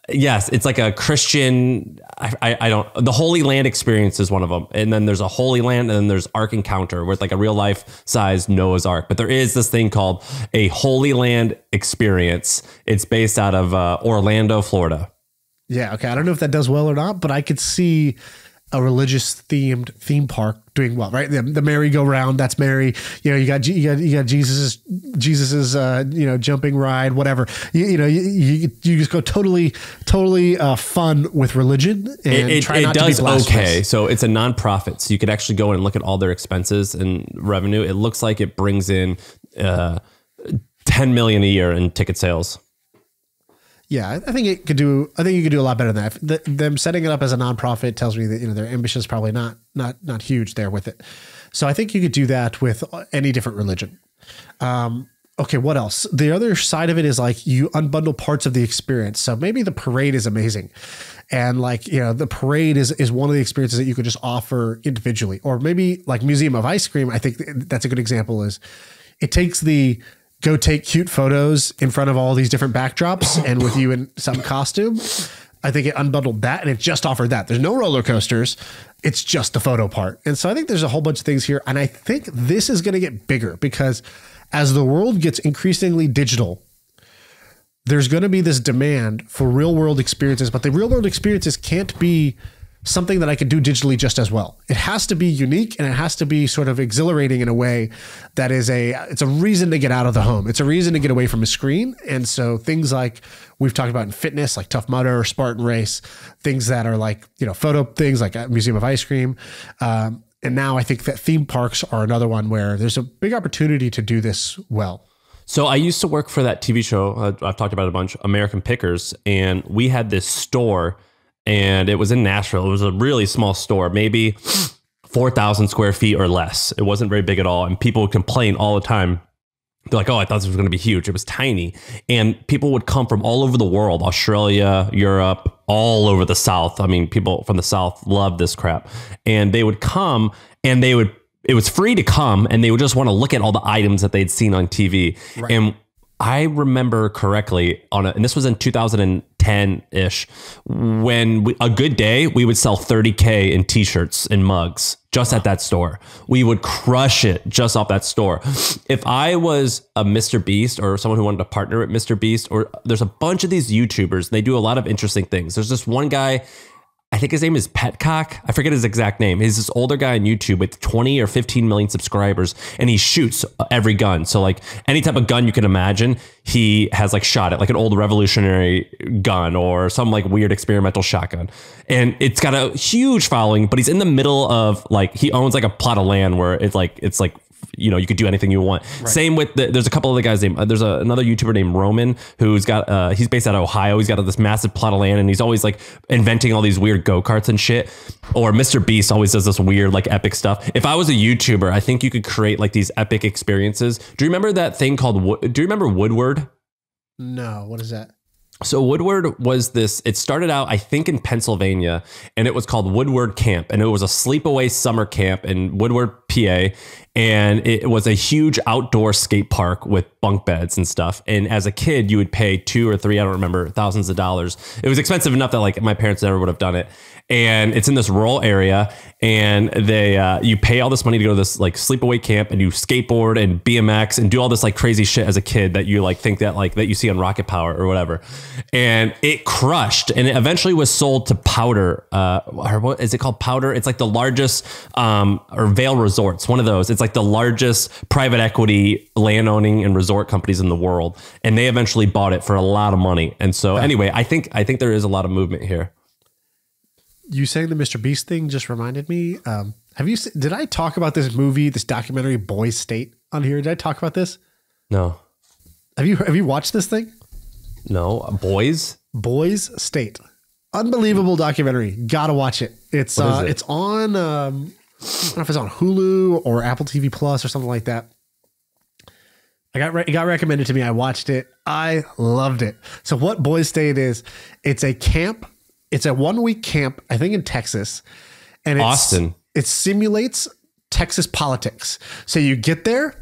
Yes, it's like a Christian. I don't. The Holy Land experience is one of them, and then there's a Holy Land, and then there's Ark Encounter, with like a real life size Noah's Ark. But there is this thing called a Holy Land experience. It's based out of Orlando, Florida. Yeah. Okay. I don't know if that does well or not, but I could see a religious themed theme park doing well, right? The merry-go-round, that's Mary. You got Jesus's jumping ride, whatever. You just go totally fun with religion and try not to be blasphemous. Okay, so it's a nonprofit, so you could actually go and look at all their expenses and revenue. It looks like it brings in $10 million a year in ticket sales. Yeah, I think you could do a lot better than that. Them setting it up as a nonprofit tells me that their ambition is probably not huge there with it. So I think you could do that with any different religion. Okay, what else? The other side of it is like you unbundle parts of the experience. So maybe the parade is amazing, and like the parade is one of the experiences that you could just offer individually, or maybe like Museum of Ice Cream. I think that's a good example. Is it takes the go take cute photos in front of all these different backdrops and with you in some costume. I think it unbundled that and it just offered that. There's no roller coasters. It's just the photo part. And so I think there's a whole bunch of things here. And I think this is going to get bigger because as the world gets increasingly digital, there's going to be this demand for real world experiences, but the real world experiences can't be something that I could do digitally just as well. It has to be unique and it has to be sort of exhilarating in a way that it's a reason to get out of the home. It's a reason to get away from a screen. And so things like we've talked about in fitness, like Tough Mudder or Spartan Race, things that are like, photo things like Museum of Ice Cream. And now I think that theme parks are another one where there's a big opportunity to do this well. So I used to work for that TV show. I've talked about it a bunch, American Pickers. And we had this store and it was in Nashville. It was a really small store, maybe 4,000 square feet or less. It wasn't very big at all. And people would complain all the time. They're like, oh, I thought this was going to be huge. It was tiny. And people would come from all over the world, Australia, Europe, all over the South. I mean, people from the South love this crap. And they would come and it was free to come and they would just want to look at all the items that they'd seen on TV. Right. And I remember correctly and this was in 2010-ish, when a good day, we would sell 30K in t-shirts and mugs just at that store. We would crush it just off that store. If I was a Mr. Beast or someone who wanted to partner with Mr. Beast, or there's a bunch of these YouTubers, they do a lot of interesting things. There's this one guy, I think his name is Petcock. I forget his exact name. He's this older guy on YouTube with 20 or 15 million subscribers, and he shoots every gun. So like any type of gun you can imagine, he has like shot it, like an old revolutionary gun or some like weird experimental shotgun. And it's got a huge following, but he's in the middle of like, he owns like a plot of land where it's like, you know, you could do anything you want. Right. Same with there's a couple other guys named, there's another YouTuber named Roman who's got, he's based out of Ohio. He's got this massive plot of land and he's always like inventing all these weird go-karts and shit. Or Mr. Beast always does this weird, like epic stuff. If I was a YouTuber, I think you could create like these epic experiences. Do you remember that thing called, do you remember Woodward? No, what is that? So Woodward was this, it started out, I think in Pennsylvania, and it was called Woodward Camp. And it was a sleepaway summer camp in Woodward, PA. And it was a huge outdoor skate park with bunk beds and stuff. And as a kid, you would pay 2 or 3, I don't remember, thousands of dollars. It was expensive enough that like my parents never would have done it. And it's in this rural area, and they you pay all this money to go to this like sleepaway camp, and you skateboard and BMX and do all this like crazy shit as a kid that you like think that like that you see on Rocket Power or whatever. And it crushed, and it eventually was sold to Powder, or what is it called? Powder. It's like the largest or Vail Resorts, one of those. It's like the largest private equity land owning and resort companies in the world, and they eventually bought it for a lot of money. And so anyway, I think there is a lot of movement here. You saying the Mr. Beast thing just reminded me. Did I talk about this movie, this documentary, Boys State, on here? Did I talk about this? No. Have you watched this thing? No. Boys State. Unbelievable documentary. Gotta watch it. It's on, I don't know if it's on Hulu or Apple TV Plus or something like that. It got recommended to me. I watched it. I loved it. So what Boys State is, it's a camp. It's a 1-week camp, I think in Texas, and Austin. It simulates Texas politics. So you get there,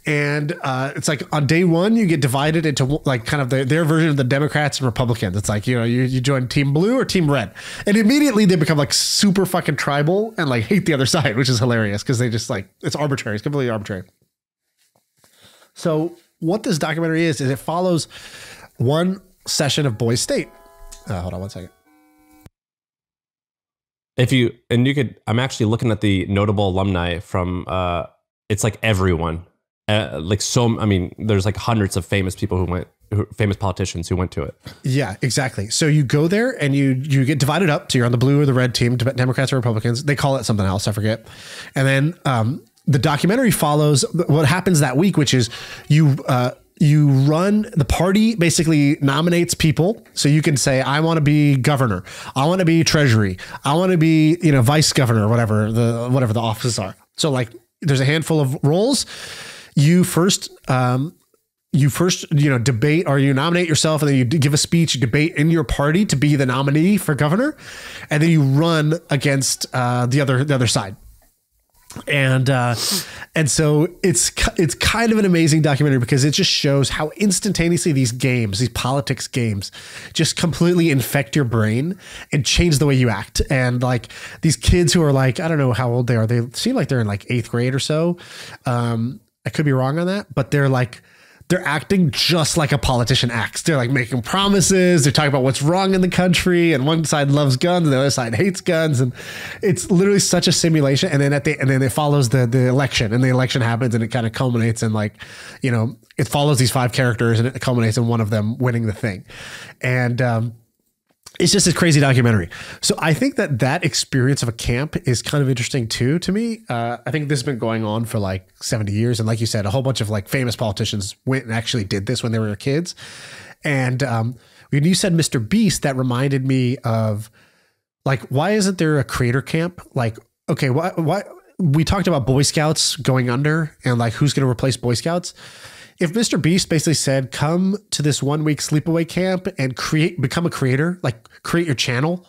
and it's like on day 1, you get divided into like kind of their version of the Democrats and Republicans. It's like, you know, you join Team Blue or Team Red, and immediately they become like super fucking tribal and like hate the other side, which is hilarious because they just like, it's arbitrary. It's completely arbitrary. So what this documentary is it follows one session of Boys State. Hold on one second. I'm actually looking at the notable alumni from, it's like everyone, there's like hundreds of famous people famous politicians who went to it. Yeah, exactly. So you go there and you get divided up. So you're on the blue or the red team, Democrats or Republicans. They call it something else, I forget. And then the documentary follows what happens that week, which is you run, the party basically nominates people. So you can say, I want to be governor. I want to be treasury. I want to be, vice governor, whatever the offices are. So like there's a handful of roles. You first, debate, or you nominate yourself, and then you give a speech, you debate in your party to be the nominee for governor. And then you run against the other side. And so it's kind of an amazing documentary because it just shows how instantaneously these politics games just completely infect your brain and change the way you act. And like these kids who are like, I don't know how old they are. They seem like they're in like 8th grade or so. I could be wrong on that, but they're acting just like a politician acts. They're like making promises. They're talking about what's wrong in the country, and one side loves guns and the other side hates guns. And it's literally such a simulation. And then it follows the election, and the election happens, and it kind of culminates in like, it follows these 5 characters, and it culminates in one of them winning the thing. And, it's just a crazy documentary. So I think that experience of a camp is kind of interesting too, to me. I think this has been going on for like 70 years. And like you said, a whole bunch of like famous politicians went and actually did this when they were kids. And when you said Mr. Beast, that reminded me of like, why isn't there a creator camp? Like, okay, why we talked about Boy Scouts going under and like who's going to replace Boy Scouts. If Mr. Beast basically said, come to this 1-week sleepaway camp and become a creator, like create your channel.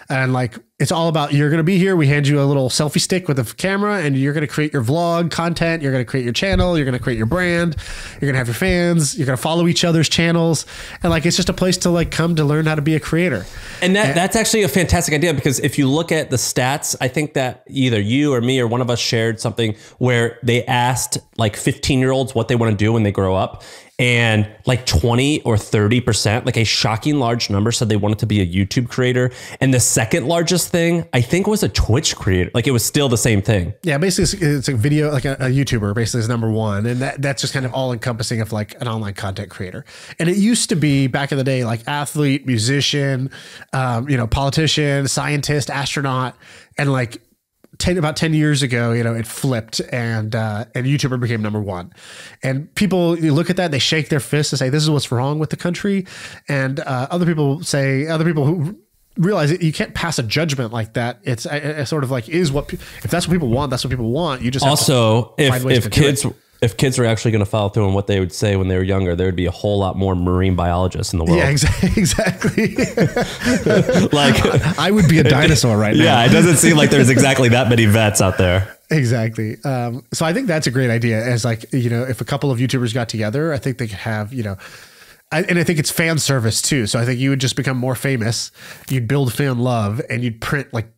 And like, it's all about, you're going to be here. We hand you a little selfie stick with a camera, and you're going to create your vlog content. You're going to create your channel. You're going to create your brand. You're going to have your fans. You're going to follow each other's channels. And like, it's just a place to like come to learn how to be a creator. And that's actually a fantastic idea, because if you look at the stats, I think that either you or me or one of us shared something where they asked like 15-year-olds what they want to do when they grow up. and like 20 or 30%, like a shocking large number, said they wanted to be a YouTube creator. And the second largest thing, I think, was a Twitch creator. Like it was still the same thing. Yeah, basically it's a video, like a YouTuber basically is number one. And that's just kind of all encompassing of like an online content creator. And it used to be back in the day, like athlete, musician, politician, scientist, astronaut, and like about 10 years ago, it flipped and YouTuber became number one. And people, you look at that, they shake their fists and say, this is what's wrong with the country. And other people who realize that you can't pass a judgment like that. It's sort of like, if that's what people want, that's what people want. You just have also, to find ways to do it. If kids were actually going to follow through on what they would say when they were younger, there would be a whole lot more marine biologists in the world. Yeah, exactly. Like I would be a dinosaur right now. Yeah, it doesn't seem like there's exactly that many vets out there. Exactly. So I think that's a great idea. As like, if a couple of YouTubers got together, I think they could have, and I think it's fan service too. So I think you would just become more famous. You'd build fan love and you'd print like,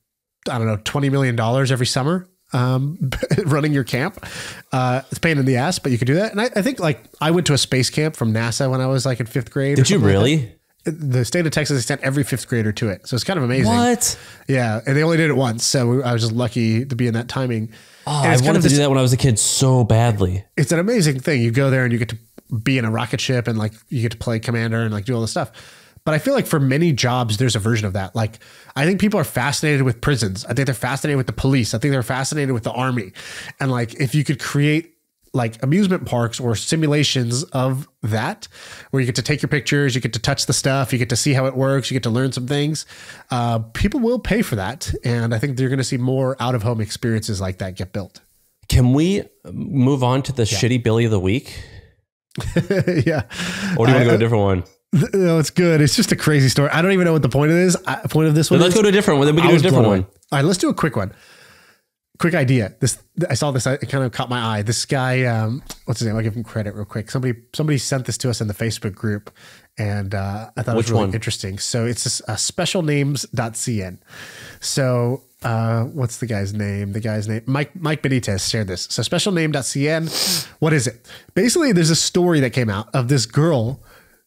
I don't know, $20 million every summer. Running your camp. It's a pain in the ass, but you could do that. And I think like I went to a space camp from NASA when I was like in 5th grade. Did you really? Like the state of Texas, they sent every 5th grader to it. So it's kind of amazing. What? Yeah. And they only did it once. So I was just lucky to be in that timing. Oh, I wanted to do that when I was a kid so badly. It's an amazing thing. You go there and you get to be in a rocket ship and like you get to play commander and like do all this stuff. But I feel like for many jobs, there's a version of that. Like, I think people are fascinated with prisons. I think they're fascinated with the police. I think they're fascinated with the army. And like, if you could create like amusement parks or simulations of that, where you get to take your pictures, you get to touch the stuff, you get to see how it works, you get to learn some things, people will pay for that. And I think you're going to see more out of home experiences like that get built. Can we move on to the shitty Billy of the week? Yeah. Or do you want to go to a different one? No, it's good. It's just a crazy story. I don't even know what the point of this. Point of this one. Let's go to a different one. Then we can do a different one. All right, let's do a quick one. Quick idea. I saw this. It kind of caught my eye. This guy, what's his name? I'll give him credit real quick. Somebody sent this to us in the Facebook group, and I thought it was really interesting. So it's this, specialnames.cn. So what's the guy's name? The guy's name, Mike Benitez shared this. So specialname.cn. What is it? Basically, there's a story that came out of this girl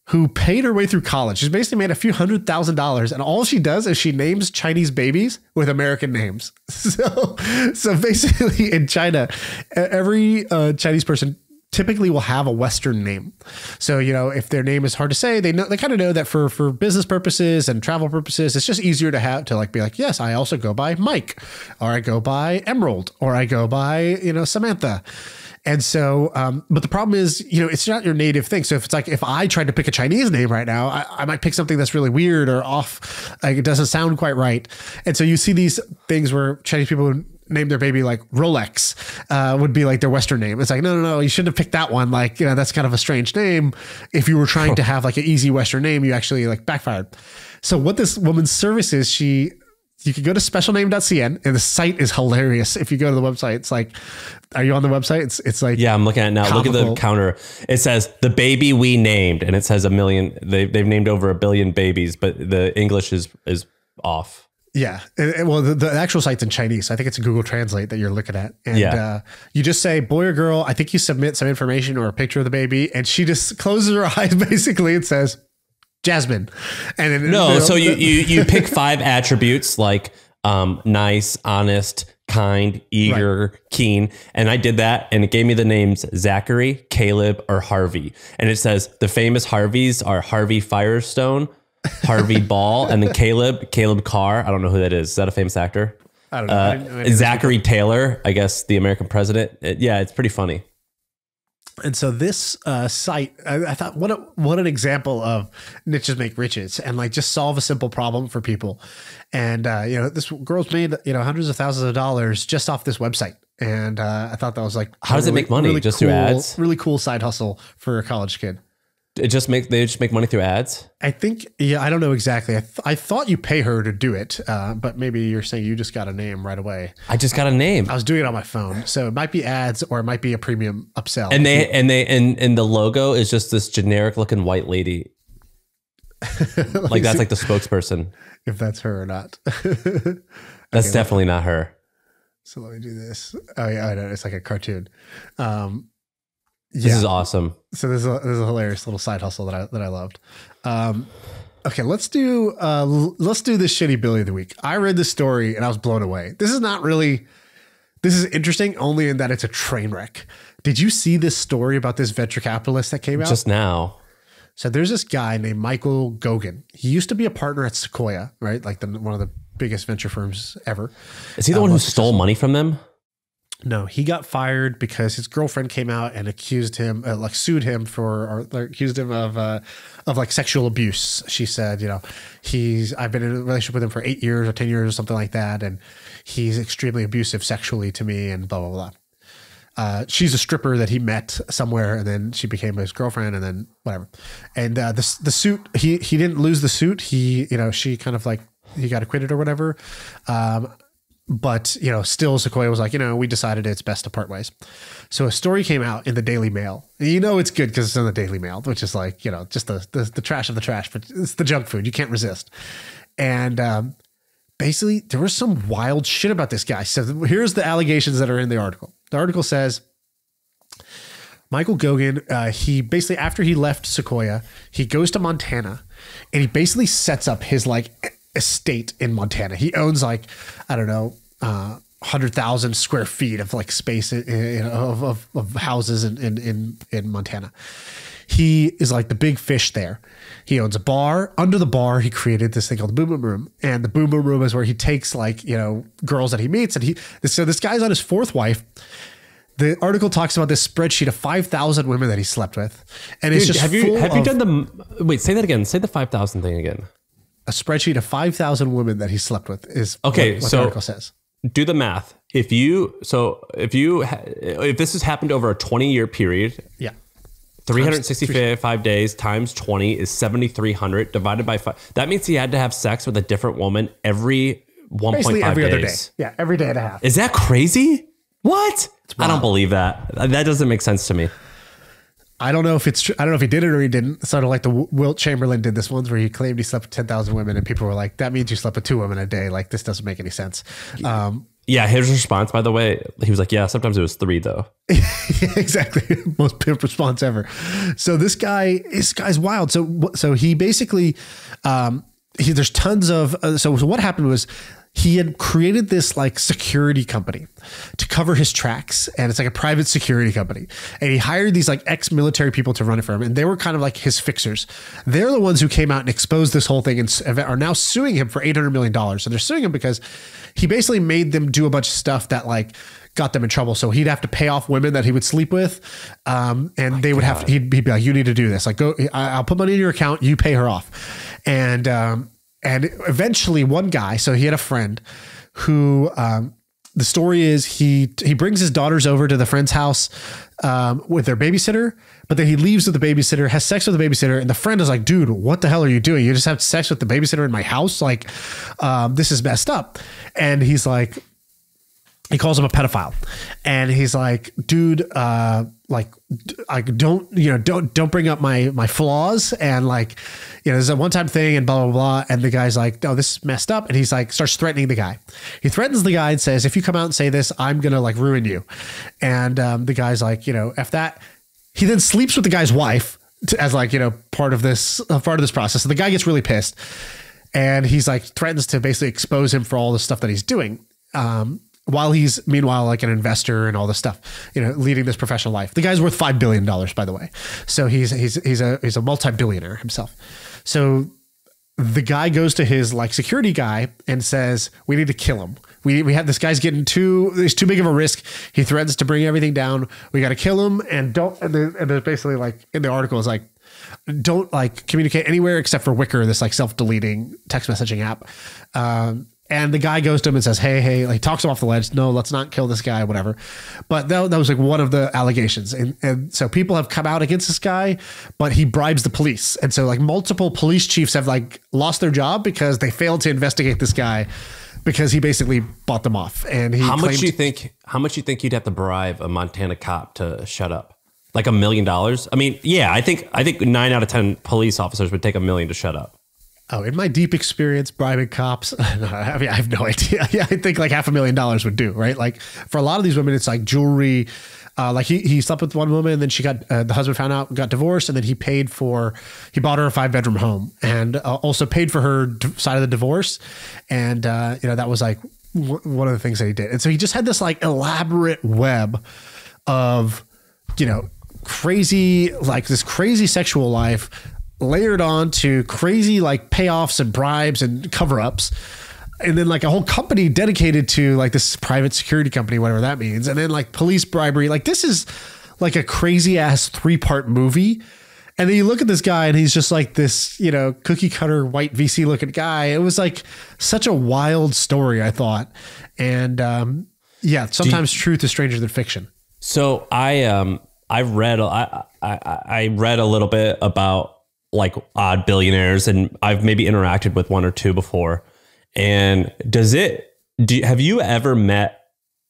who paid her way through college. She's basically made a few $100,000, and all she does is she names Chinese babies with American names. So basically in China, every Chinese person typically will have a Western name. So, if their name is hard to say, they kind of know that for business purposes and travel purposes, it's just easier to have to be like, yes, I also go by Mike, or I go by Emerald, or I go by, Samantha. And so, but the problem is, it's not your native thing. So if I tried to pick a Chinese name right now, I might pick something that's really weird or off. Like it doesn't sound quite right. And so you see these things where Chinese people would name their baby like Rolex, would be like their Western name. It's like, no, you shouldn't have picked that one. Like, that's kind of a strange name. If you were trying to have like an easy Western name, you actually like backfired. So what this woman's service is, you can go to specialname.cn, and the site is hilarious. If you go to the website, it's like, are you on the website? It's like, yeah, I'm looking at it now. comical. Look at the counter. It says the baby we named, and it says 1 million. They've named over 1 billion babies, but the English is off. Yeah. Well, the actual site's in Chinese. I think it's a Google Translate that you're looking at. And you just say boy or girl. I think you submit some information or a picture of the baby, and she just closes her eyes basically and says Jasmine. And then so you pick 5 attributes like nice, honest, kind, eager, keen. And I did that, and it gave me the names Zachary, Caleb, or Harvey. And it says the famous Harveys are Harvey Firestone, Harvey Ball, and then Caleb Carr. I don't know who that is. Is that a famous actor? I don't know. Zachary Taylor, I guess the American president. It's pretty funny. And so this site, I thought, what an example of niches make riches, and like just solve a simple problem for people. And this girl's made hundreds of thousands of dollars just off this website. And I thought that was like, how does it make money? Really just cool, through ads? Really cool side hustle for a college kid. They just make money through ads? I think, I don't know exactly. I thought you pay her to do it, but maybe you're saying you just got a name right away. I just got a name. I was doing it on my phone, so it might be ads or it might be a premium upsell. And the logo is just this generic looking white lady. Like that's like the spokesperson. If that's her or not. That's definitely not her. So let me do this. Oh yeah, I know. It's like a cartoon. This is awesome. So this is a hilarious little side hustle that I loved. Okay, let's do this shitty Billy of the week. I read this story and I was blown away. This is interesting only in that it's a train wreck. Did you see this story about this venture capitalist that came out? Just now. So there's this guy named Michael Goguen. He used to be a partner at Sequoia, right? Like one of the biggest venture firms ever. Is he the one who stole money from them? No, he got fired because his girlfriend came out and accused him, sued him accused him of like sexual abuse. She said, I've been in a relationship with him for 8 years or 10 years or something like that. And he's extremely abusive sexually to me and blah, blah, blah. She's a stripper that he met somewhere and then she became his girlfriend and then whatever. And the suit, he didn't lose the suit. She kind of like, he got acquitted or whatever. But, still Sequoia was like, we decided it's best to part ways. So a story came out in the Daily Mail. It's good because it's in the Daily Mail, which is like, just the trash of the trash, but it's the junk food. You can't resist. And basically there was some wild shit about this guy. So here's the allegations that are in the article. The article says, Michael Goguen, he basically, after he left Sequoia, he goes to Montana and he basically sets up his estate in Montana. He owns 100,000 square feet of space of houses in Montana. He is like the big fish there. He owns a bar. Under the bar, he created this thing called the Boom Boom Room. And the Boom Boom Room is where he takes girls that he meets. And so this guy's on his fourth wife. The article talks about this spreadsheet of 5,000 women that he slept with. And it's just have you done wait, say that again. Say the 5,000 thing again. A spreadsheet of 5,000 women that he slept with is what the article says. Do the math. If this has happened over a 20-year period, 365 days times 20 is 7,300 divided by 5. That means he had to have sex with a different woman every 1.5 days. Every other day. Yeah, every day and a half. Is that crazy? What? I don't believe that. That doesn't make sense to me. I don't know if it's true. I don't know if he did it or he didn't. Sort of like the Wilt Chamberlain did this once where he claimed he slept with 10,000 women and people were like, that means you slept with 2 women a day. Like, this doesn't make any sense. Yeah. His response, by the way, he was like, yeah, sometimes it was 3 though. Yeah, exactly. Most pimp response ever. So this guy's wild. So he basically, there's tons of, so what happened was, he had created this security company to cover his tracks. And it's like a private security company. And he hired these ex-military people to run it for him. And they were kind of like his fixers. They're the ones who came out and exposed this whole thing and are now suing him for $800 million. So they're suing him because he basically made them do a bunch of stuff that got them in trouble. So he'd have to pay off women that he would sleep with. And they would have to, he'd be like, you need to do this. Go, I'll put money in your account. You pay her off. And eventually one guy, so he had a friend who, the story is he brings his daughters over to the friend's house with their babysitter, but then he leaves with the babysitter, has sex with the babysitter. And the friend is like, dude, what the hell are you doing? You just have sex with the babysitter in my house? This is messed up. And he's like, he calls him a pedophile and he's like, dude, don't bring up my flaws. And there's a one-time thing and blah, blah, blah. And the guy's like, no, this is messed up. And he's starts threatening the guy. He threatens the guy and says, if you come out and say this, I'm going to ruin you. And the guy's like, F that. He then sleeps with the guy's wife as part of this process. So the guy gets really pissed and he's threatens to basically expose him for all the stuff that he's doing. While he's meanwhile an investor and all this stuff, leading this professional life. The guy's worth $5 billion, by the way. So he's a multi-billionaire himself. So the guy goes to his security guy and says, we need to kill him. We have this guy's getting he's too big of a risk. He threatens to bring everything down. We got to kill him. And there's basically in the article is don't communicate anywhere except for Wicker, this self-deleting text messaging app. And the guy goes to him and says, hey, he talks him off the ledge. No, let's not kill this guy, whatever. But that was one of the allegations. And so people have come out against this guy, but he bribes the police. And so multiple police chiefs have lost their job because they failed to investigate this guy because he basically bought them off. And how much do you think you'd have to bribe a Montana cop to shut up? $1 million? I mean, yeah, I think 9 out of 10 police officers would take $1 million to shut up. Oh, in my deep experience bribing cops, I have no idea. Yeah, I think $500,000 would do, right? For a lot of these women, it's jewelry, Like he slept with one woman, and then she got the husband found out, got divorced, and then he bought her a 5-bedroom home, and also paid for her side of the divorce. And that was like one of the things that he did. And so he just had this like elaborate web of crazy, like this crazy sexual life layered on to crazy like payoffs and bribes and cover-ups. And then like a whole company dedicated to like this private security company, whatever that means. And then like police bribery. Like this is like a crazy ass 3-part movie. And then you look at this guy and he's just like this, cookie cutter white VC looking guy. It was like such a wild story, I thought. And sometimes truth is stranger than fiction. So I read a little bit about like odd billionaires, and I've maybe interacted with one or two before. And have you ever met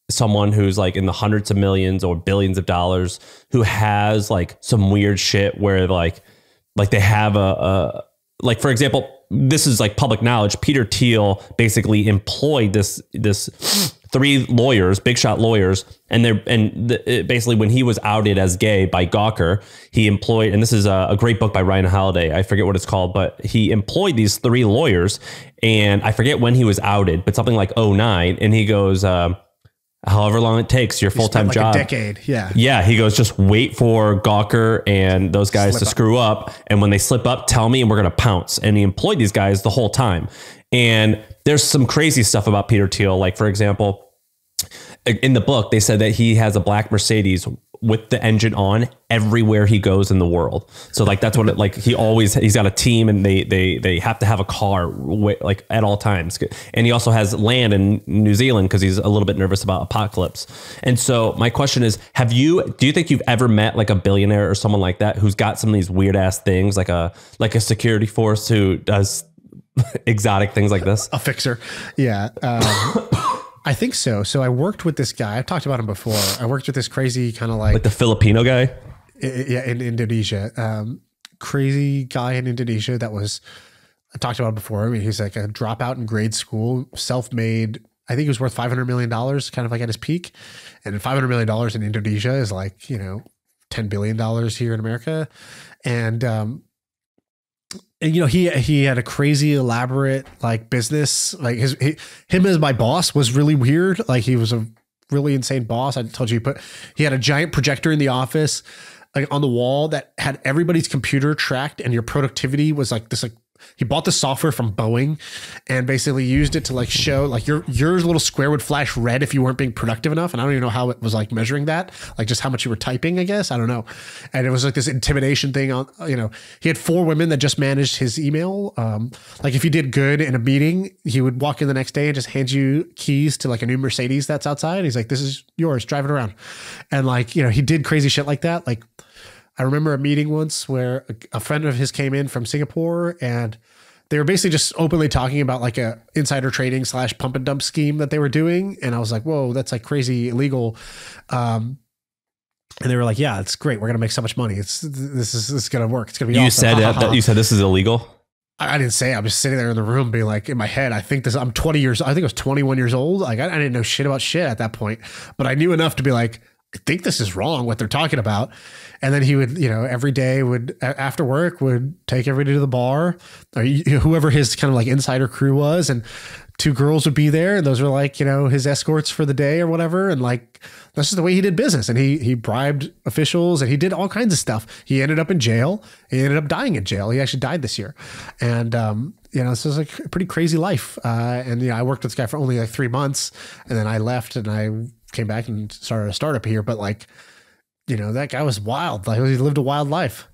someone who's like in the hundreds of millions or billions of dollars who has like some weird shit where like they have like, for example, this is like public knowledge. Peter Thiel basically employed this 3 lawyers, big shot lawyers. And basically when he was outed as gay by Gawker, he employed, and this is a great book by Ryan Holiday. I forget what it's called, but he employed these 3 lawyers, and I forget when he was outed, but something like 2009. And he goes, however long it takes, your full-time job. A decade. Yeah. Yeah. He goes, just wait for Gawker and those guys to screw up. And when they slip up, tell me and we're going to pounce. And he employed these guys the whole time. And there's some crazy stuff about Peter Thiel. Like, for example, in the book, they said that he has a black Mercedes with the engine on everywhere he goes in the world. So like, that's what it, like he's got a team, and they have to have a car like at all times. And he also has land in New Zealand because he's a little bit nervous about apocalypse. And so my question is, do you think you've ever met like a billionaire or someone like that who's got some of these weird ass things, like a security force who does exotic things like this? A fixer. Yeah. I think so. So I worked with this guy. I've talked about him before. I worked with this crazy kind of like the Filipino guy. Yeah, in Indonesia. Crazy guy in Indonesia that was, I talked about him before. I mean, he's like a dropout in grade school, self-made. I think he was worth $500 million, kind of like at his peak. And $500 million in Indonesia is like, $10 billion here in America. And he had a crazy elaborate like business, like him as my boss was really weird. Like he was a really insane boss. I told you, he had a giant projector in the office, like on the wall, that had everybody's computer tracked, and your productivity was like this, like he bought the software from Boeing and basically used it to like show like your little square would flash red if you weren't being productive enough. And I don't even know how it was like measuring that, like just how much you were typing, I guess. I don't know. And it was like this intimidation thing on, he had 4 women that just managed his email. Like if you did good in a meeting, he would walk in the next day and just hand you keys to like a new Mercedes that's outside. He's like, this is yours, drive it around. And like, he did crazy shit like that. Like, I remember a meeting once where a friend of his came in from Singapore, and they were basically just openly talking about like a insider trading / pump and dump scheme that they were doing. And I was like, whoa, that's like crazy illegal. And they were like, yeah, it's great. We're going to make so much money. This is going to work. It's going to be awesome. You said this is illegal. I didn't say it. I was sitting there in the room being like, in my head, I'm 20 years, I think I was 21 years old. Like I didn't know shit about shit at that point, but I knew enough to be like, I think this is wrong what they're talking about. And then he would, every day after work would take everybody to the bar, or whoever his kind of like insider crew was. And 2 girls would be there. And those were like, his escorts for the day or whatever. And like, that's just the way he did business. And he bribed officials, and he did all kinds of stuff. He ended up in jail. He ended up dying in jail. He actually died this year. And, this was like a pretty crazy life. And I worked with this guy for only like 3 months, and then I left and I came back and started a startup here. But like, that guy was wild. Like he lived a wild life.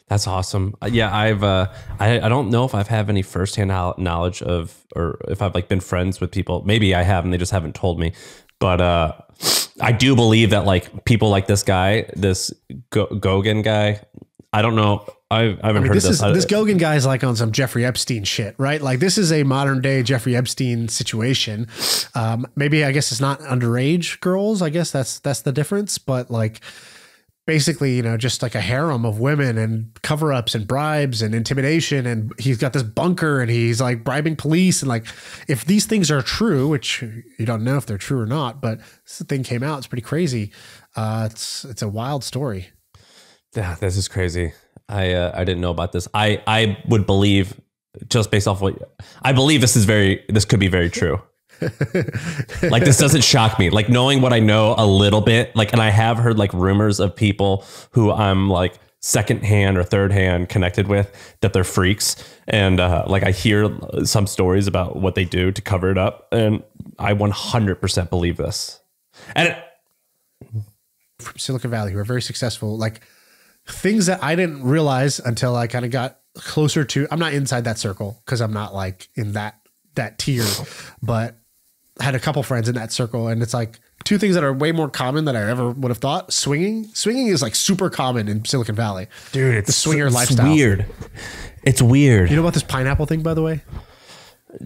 That's awesome. Yeah. I don't know if I've had any firsthand knowledge of, or if I've like been friends with people. Maybe I have, and they just haven't told me. But I do believe that like people like this guy, this Goguen guy, I don't know. I haven't heard of this. This Goguen guy is like on some Jeffrey Epstein shit, right? Like this is a modern day Jeffrey Epstein situation. Maybe I guess it's not underage girls. I guess that's the difference. But like, basically, just like a harem of women and cover-ups and bribes and intimidation. And he's got this bunker and he's like bribing police. And like, if these things are true, which you don't know if they're true or not, but this thing came out, it's pretty crazy. It's a wild story. Yeah, this is crazy. I didn't know about this. I would believe, just based off what I believe, this could be very true. Like, this doesn't shock me. Like, knowing what I know a little bit, like, and I have heard like rumors of people who I'm like secondhand or third hand connected with, that they're freaks. And like, I hear some stories about what they do to cover it up. And I 100% believe this. And from Silicon Valley, who are very successful, like things that I didn't realize until I kind of got closer to, I'm not inside that circle because I'm not like in that tier, but I had a couple friends in that circle, and it's like two things that are way more common than I ever would have thought. Swinging is like super common in Silicon Valley. Dude, it's the swinger lifestyle. Weird. It's weird. You know about this pineapple thing, by the way?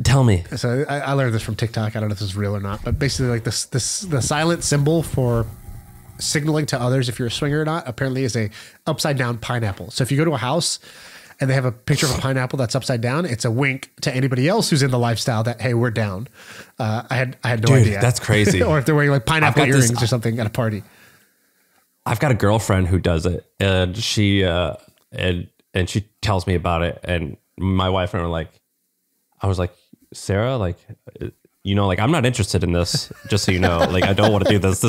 Tell me. So I learned this from TikTok. I don't know if this is real or not, but basically like the silent symbol for signaling to others if you're a swinger or not apparently is a upside down pineapple. So if you go to a house and they have a picture of a pineapple that's upside down, it's a wink to anybody else who's in the lifestyle that, hey, we're down. I had no idea. That's crazy. Or if they're wearing like pineapple earrings or something at a party. I've got a girlfriend who does it, and she tells me about it, and my wife and I was like, Sarah, like, like, I'm not interested in this, just so you know, like, I don't want to do this.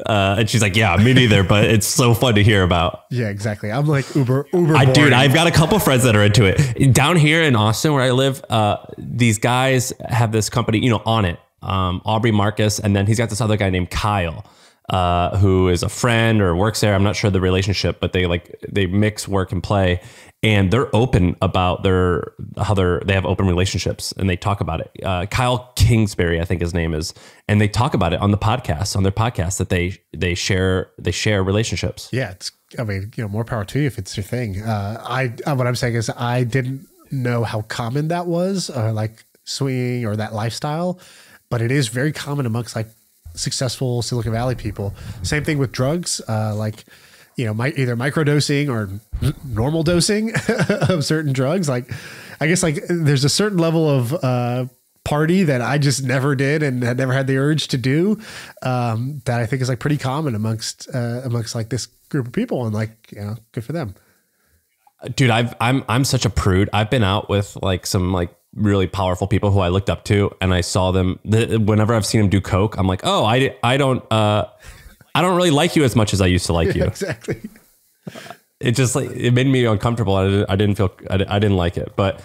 And she's like, yeah, me neither, but it's so fun to hear about. Yeah, exactly. I'm like uber boring. Dude, I've got a couple friends that are into it. Down here in Austin, where I live, these guys have this company, On It, Aubrey Marcus, and then he's got this other guy named Kyle, who is a friend or works there. I'm not sure the relationship, but they mix work and play. And they're open about they have open relationships, and they talk about it. Kyle Kingsbury, I think his name is, and they talk about it on their podcast that they share relationships. Yeah, more power to you if it's your thing. What I'm saying is I didn't know how common that was, like swinging or that lifestyle, but it is very common amongst like successful Silicon Valley people. Same thing with drugs, either microdosing or normal dosing of certain drugs. Like, I guess like there's a certain level of party that I just never did and had never had the urge to do, that I think is like pretty common amongst like this group of people, and like, good for them. Dude, I'm such a prude. I've been out with like some like really powerful people who I looked up to, and I saw them whenever I've seen them do coke, I'm like, oh, I don't really like you as much as I used to like you. Exactly. It just like, it made me uncomfortable. I didn't like it, but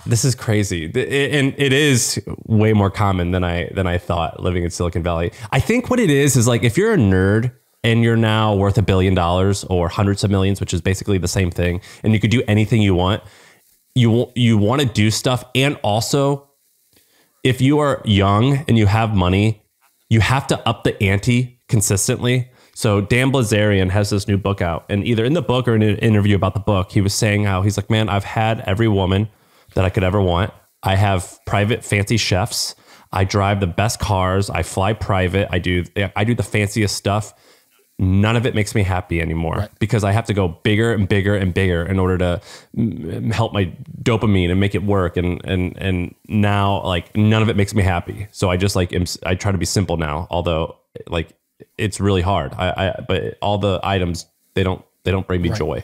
this is crazy. And it is way more common than I thought living in Silicon Valley. I think what it is like, if you're a nerd and you're now worth $1 billion or hundreds of millions, which is basically the same thing, and you could do anything you want, you want to do stuff. And also, if you are young and you have money, you have to up the ante consistently. So Dan Blazarian has this new book out, and either in the book or in an interview about the book, he was saying how he's like, man, I've had every woman that I could ever want. I have private fancy chefs. I drive the best cars. I fly private. I do the fanciest stuff. None of it makes me happy anymore, right? Because I have to go bigger and bigger and bigger in order to help my dopamine and make it work. And now like none of it makes me happy. So I just like, I try to be simple now, although like it's really hard. But all the items, they don't bring me joy.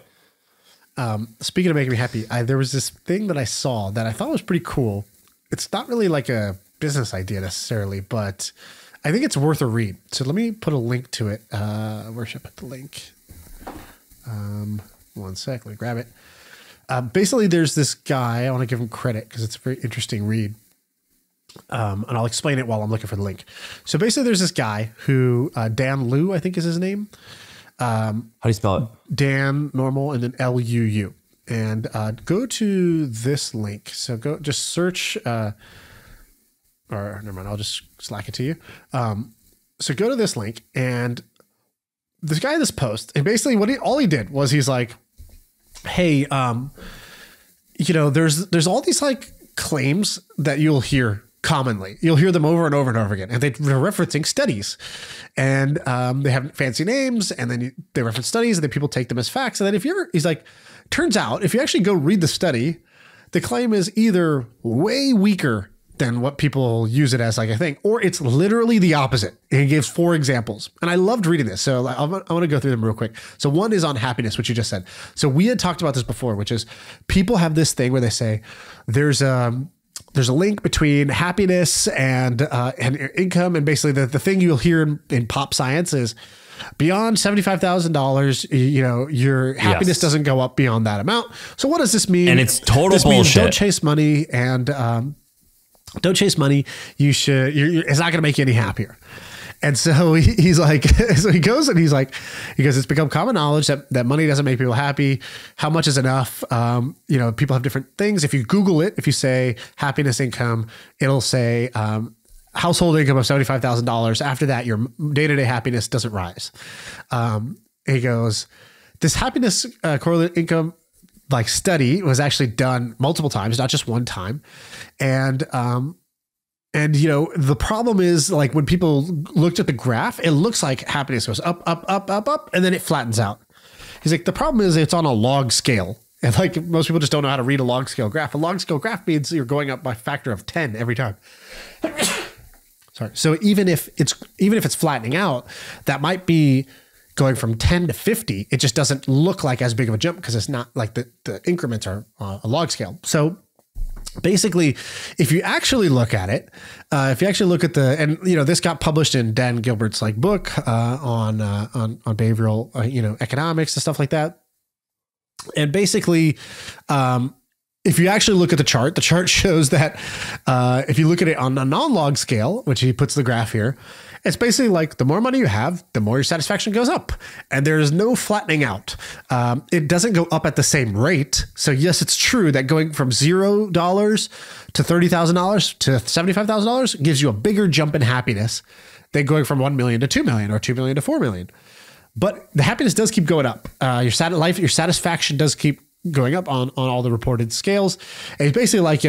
Speaking of making me happy, there was this thing that I saw that I thought was pretty cool. It's not really like a business idea necessarily, but I think it's worth a read. So let me put a link to it. Where should I put the link? 1 sec, let me grab it. Basically, there's this guy. I want to give him credit because it's a very interesting read. And I'll explain it while I'm looking for the link. So basically, there's this guy who, Dan Liu, I think is his name. How do you spell it? Dan, normal, and then Luu. And go to this link. So just search... or never mind, I'll just Slack it to you. So go to this link, and this guy in this post, and basically all he did was he's like, hey, there's all these like claims that you'll hear commonly. You'll hear them over and over and over again. And they're referencing studies. And they have fancy names, and then they reference studies, and then people take them as facts. And then he's like, turns out, if you actually go read the study, the claim is either way weaker than what people use it as, like I think, or it's literally the opposite. And he gives 4 examples. And I loved reading this. So I want to go through them real quick. So one is on happiness, which you just said. So we had talked about this before, which is people have this thing where they say there's a link between happiness and income. And basically the thing you'll hear in pop science is beyond $75,000, your happiness doesn't go up beyond that amount. So what does this mean? And it's total bullshit. Means don't chase money and don't chase money. It's not going to make you any happier. And so he's like, so he goes and he's like, it's become common knowledge that money doesn't make people happy. How much is enough? People have different things. If you Google it, if you say happiness income, it'll say, household income of $75,000. After that, your day-to-day happiness doesn't rise. He goes, this happiness correlate income like study was actually done multiple times, not just one time. And the problem is like when people looked at the graph, it looks like happiness goes up, up, up, up, up, and then it flattens out. He's like, the problem is it's on a log scale. And like most people just don't know how to read a log scale graph. A log scale graph means you're going up by a factor of 10 every time. Sorry. So even if it's flattening out, that might be going from 10 to 50. It just doesn't look like as big of a jump because it's not like the increments are a log scale. So basically, if you actually look at it, and this got published in Dan Gilbert's like book on behavioral economics and stuff like that. And basically, if you actually look at the chart shows that if you look at it on a non-log scale, which he puts the graph here, it's basically like the more money you have, the more your satisfaction goes up. And there's no flattening out. It doesn't go up at the same rate. So yes, it's true that going from $0 to $30,000 to $75,000 gives you a bigger jump in happiness than going from 1 million to 2 million or 2 million to 4 million. But the happiness does keep going up. Your satisfaction does keep going up on all the reported scales. And it's basically like,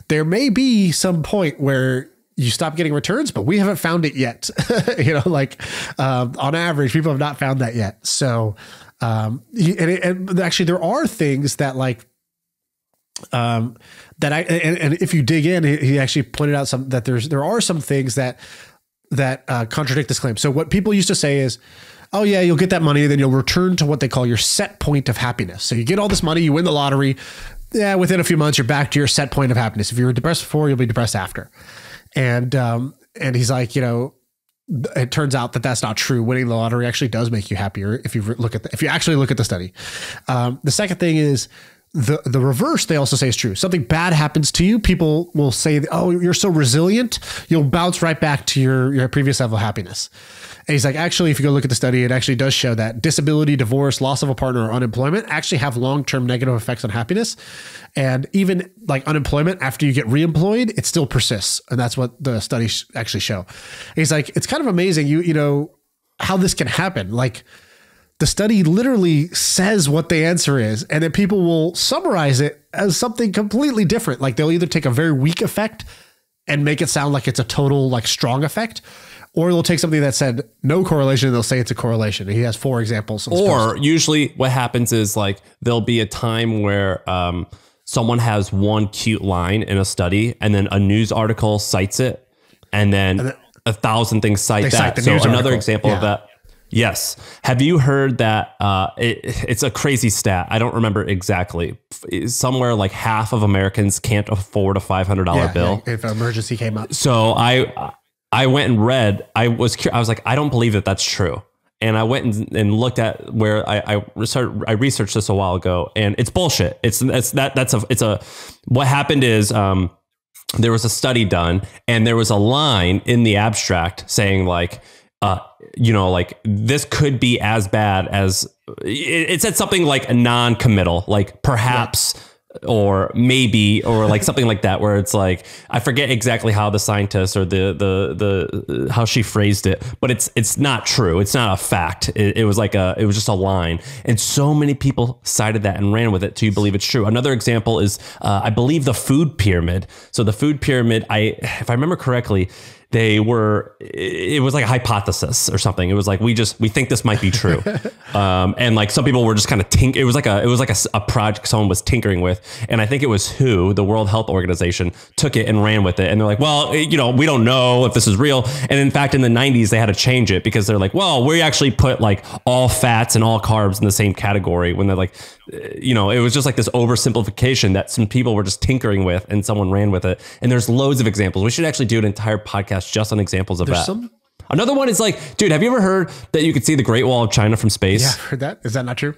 there may be some point where you stop getting returns, but we haven't found it yet. On average, people have not found that yet. So, and actually there are things that if you dig in, he actually pointed out there are some things that contradict this claim. So what people used to say is, oh yeah, you'll get that money, then you'll return to what they call your set point of happiness. So you get all this money, you win the lottery. Yeah, within a few months, you're back to your set point of happiness. If you were depressed before, you'll be depressed after. And he's like, it turns out that that's not true. Winning the lottery actually does make you happier if you actually look at the study. The second thing is the reverse. They also say is true. Something bad happens to you, people will say, oh, you're so resilient, you'll bounce right back to your previous level of happiness. And he's like, actually, if you go look at the study, it actually does show that disability, divorce, loss of a partner, or unemployment actually have long-term negative effects on happiness. And even like unemployment, after you get reemployed, it still persists. And that's what the studies actually show. And he's like, it's kind of amazing, how this can happen. Like the study literally says what the answer is, and then people will summarize it as something completely different. Like they'll either take a very weak effect and make it sound like it's a total like strong effect, or they'll take something that said no correlation and they'll say it's a correlation. And he has 4 examples. Or usually what happens is like there'll be a time where someone has one cute line in a study and then a news article cites it, and then 1,000 things cite that. So another example of that. Yes. Have you heard that it's a crazy stat? I don't remember exactly. Somewhere like half of Americans can't afford a $500 bill. If an emergency came up. So I went and read, I was like, I don't believe that that's true. And I went and looked at where I researched this a while ago, and it's bullshit. What happened is, there was a study done, and there was a line in the abstract saying like, like this could be as bad as it said something like a non-committal, like perhaps or maybe, or like something like that, where it's like, I forget exactly how the scientist or the how she phrased it, but it's not true. It's not a fact. It was just a line. And so many people cited that and ran with it to believe it's true. Another example is, I believe, the food pyramid. So the food pyramid, if I remember correctly, it was like a hypothesis or something. It was like, we think this might be true. And like some people were just kind of it was like a project someone was tinkering with. And I think it was WHO, the World Health Organization, took it and ran with it. And they're like, well, we don't know if this is real. And in fact, in the 90s, they had to change it because they're like, well, we actually put like all fats and all carbs in the same category, when they're like, it was just like this oversimplification that some people were just tinkering with, and someone ran with it. And there's loads of examples. We should actually do an entire podcast just on examples of that. Another one is like, dude, have you ever heard that you could see the Great Wall of China from space? Yeah, I've heard that. Is that not true?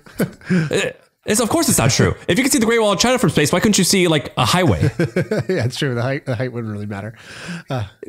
Of course it's not true. If you could see the Great Wall of China from space, why couldn't you see like a highway? Yeah, it's true. The height wouldn't really matter.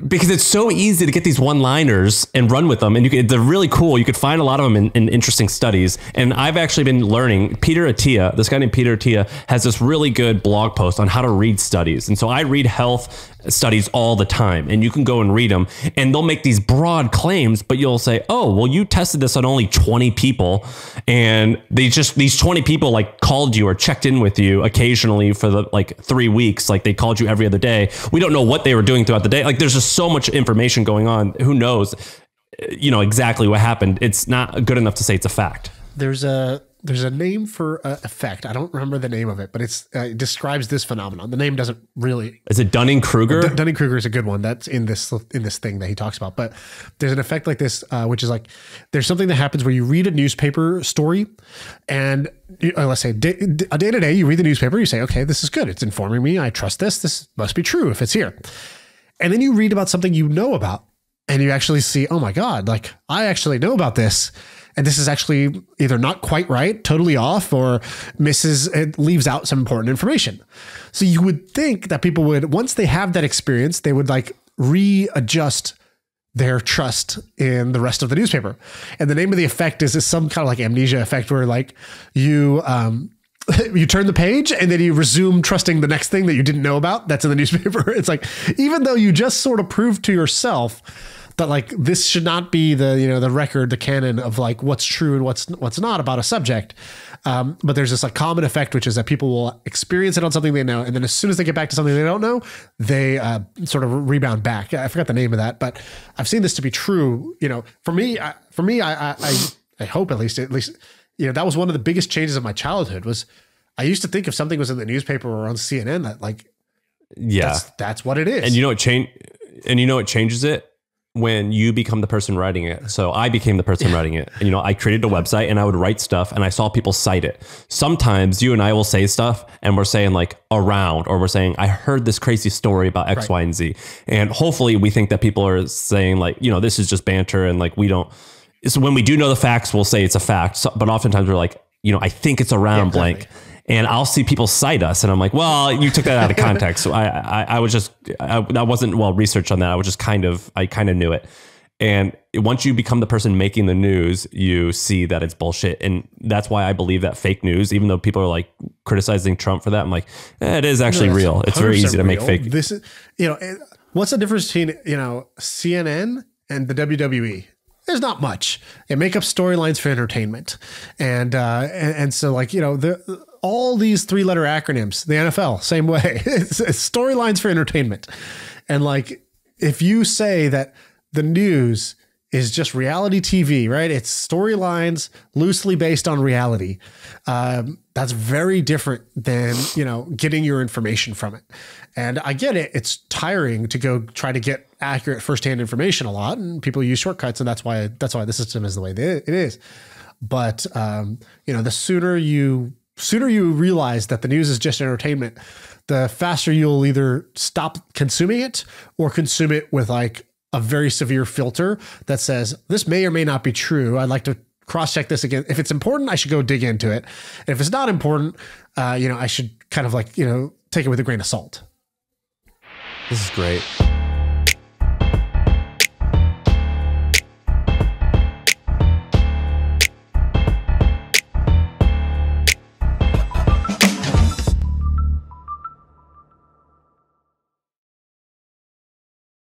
Because it's so easy to get these one-liners and run with them. And they're really cool. You could find a lot of them in interesting studies. And I've actually been learning, this guy named Peter Attia has this really good blog post on how to read studies. And so I read health studies all the time, and you can go and read them, and they'll make these broad claims, but you'll say, oh, well, you tested this on only 20 people, and these 20 people like called you or checked in with you occasionally for the like 3 weeks. Like they called you every other day. We don't know what they were doing throughout the day. Like there's just so much information going on. Who knows, exactly what happened. It's not good enough to say it's a fact. There's a name for effect. I don't remember the name of it, but it describes this phenomenon. The name doesn't really. Is it Dunning-Kruger? Dunning-Kruger is a good one. That's in this thing that he talks about. But there's an effect like this, which is like, there's something that happens where you read a newspaper story, and let's say a day to day, you read the newspaper, you say, okay, this is good. It's informing me. I trust this. This must be true if it's here. And then you read about something you know about, and you actually see, oh my God, like I actually know about this. And this is actually either not quite right, totally off, or it leaves out some important information. So you would think that people would, once they have that experience, they would like readjust their trust in the rest of the newspaper. And the name of the effect is some kind of like amnesia effect, where like you turn the page and then you resume trusting the next thing that you didn't know about that's in the newspaper. It's like, even though you just sort of proved to yourself that like this should not be the record, the canon of like what's true and what's not about a subject. But there's this like common effect, which is that people will experience it on something they know, and then as soon as they get back to something they don't know, they sort of rebound back. I forgot the name of that, but I've seen this to be true. For me, I hope at least that was one of the biggest changes of my childhood. Was I used to think if something was in the newspaper or on CNN that like, yeah, that's what it is. And it changes it when you become the person writing it. So I became the person writing it. And, I created a website and I would write stuff and I saw people cite it. Sometimes you and I will say stuff and we're saying like around, or we're saying, I heard this crazy story about X, Y, and Z. And hopefully we think that people are saying like, this is just banter, and like, we don't. So when we do know the facts, we'll say it's a fact. So, but oftentimes we're like, I think it's around blank. And I'll see people cite us, and I'm like, well, you took that out of context. So I wasn't well researched on that. I kind of knew it. And once you become the person making the news, you see that it's bullshit. And that's why I believe that fake news, even though people are like criticizing Trump for that, I'm like, it is actually real. It's very easy to make fake. This is, what's the difference between, CNN and the WWE? There's not much. They make up storylines for entertainment. And so like, all these 3-letter acronyms, the NFL, same way. It's storylines for entertainment. And like, if you say that the news is just reality TV, right? It's storylines loosely based on reality. That's very different than, getting your information from it. And I get it. It's tiring to go try to get accurate firsthand information a lot, and people use shortcuts. And that's why the system is the way it is. But, the sooner you realize that the news is just entertainment, the faster you'll either stop consuming it or consume it with like a very severe filter that says, this may or may not be true. I'd like to cross-check this again. If it's important, I should go dig into it. And if it's not important, I should kind of like, take it with a grain of salt. This is great.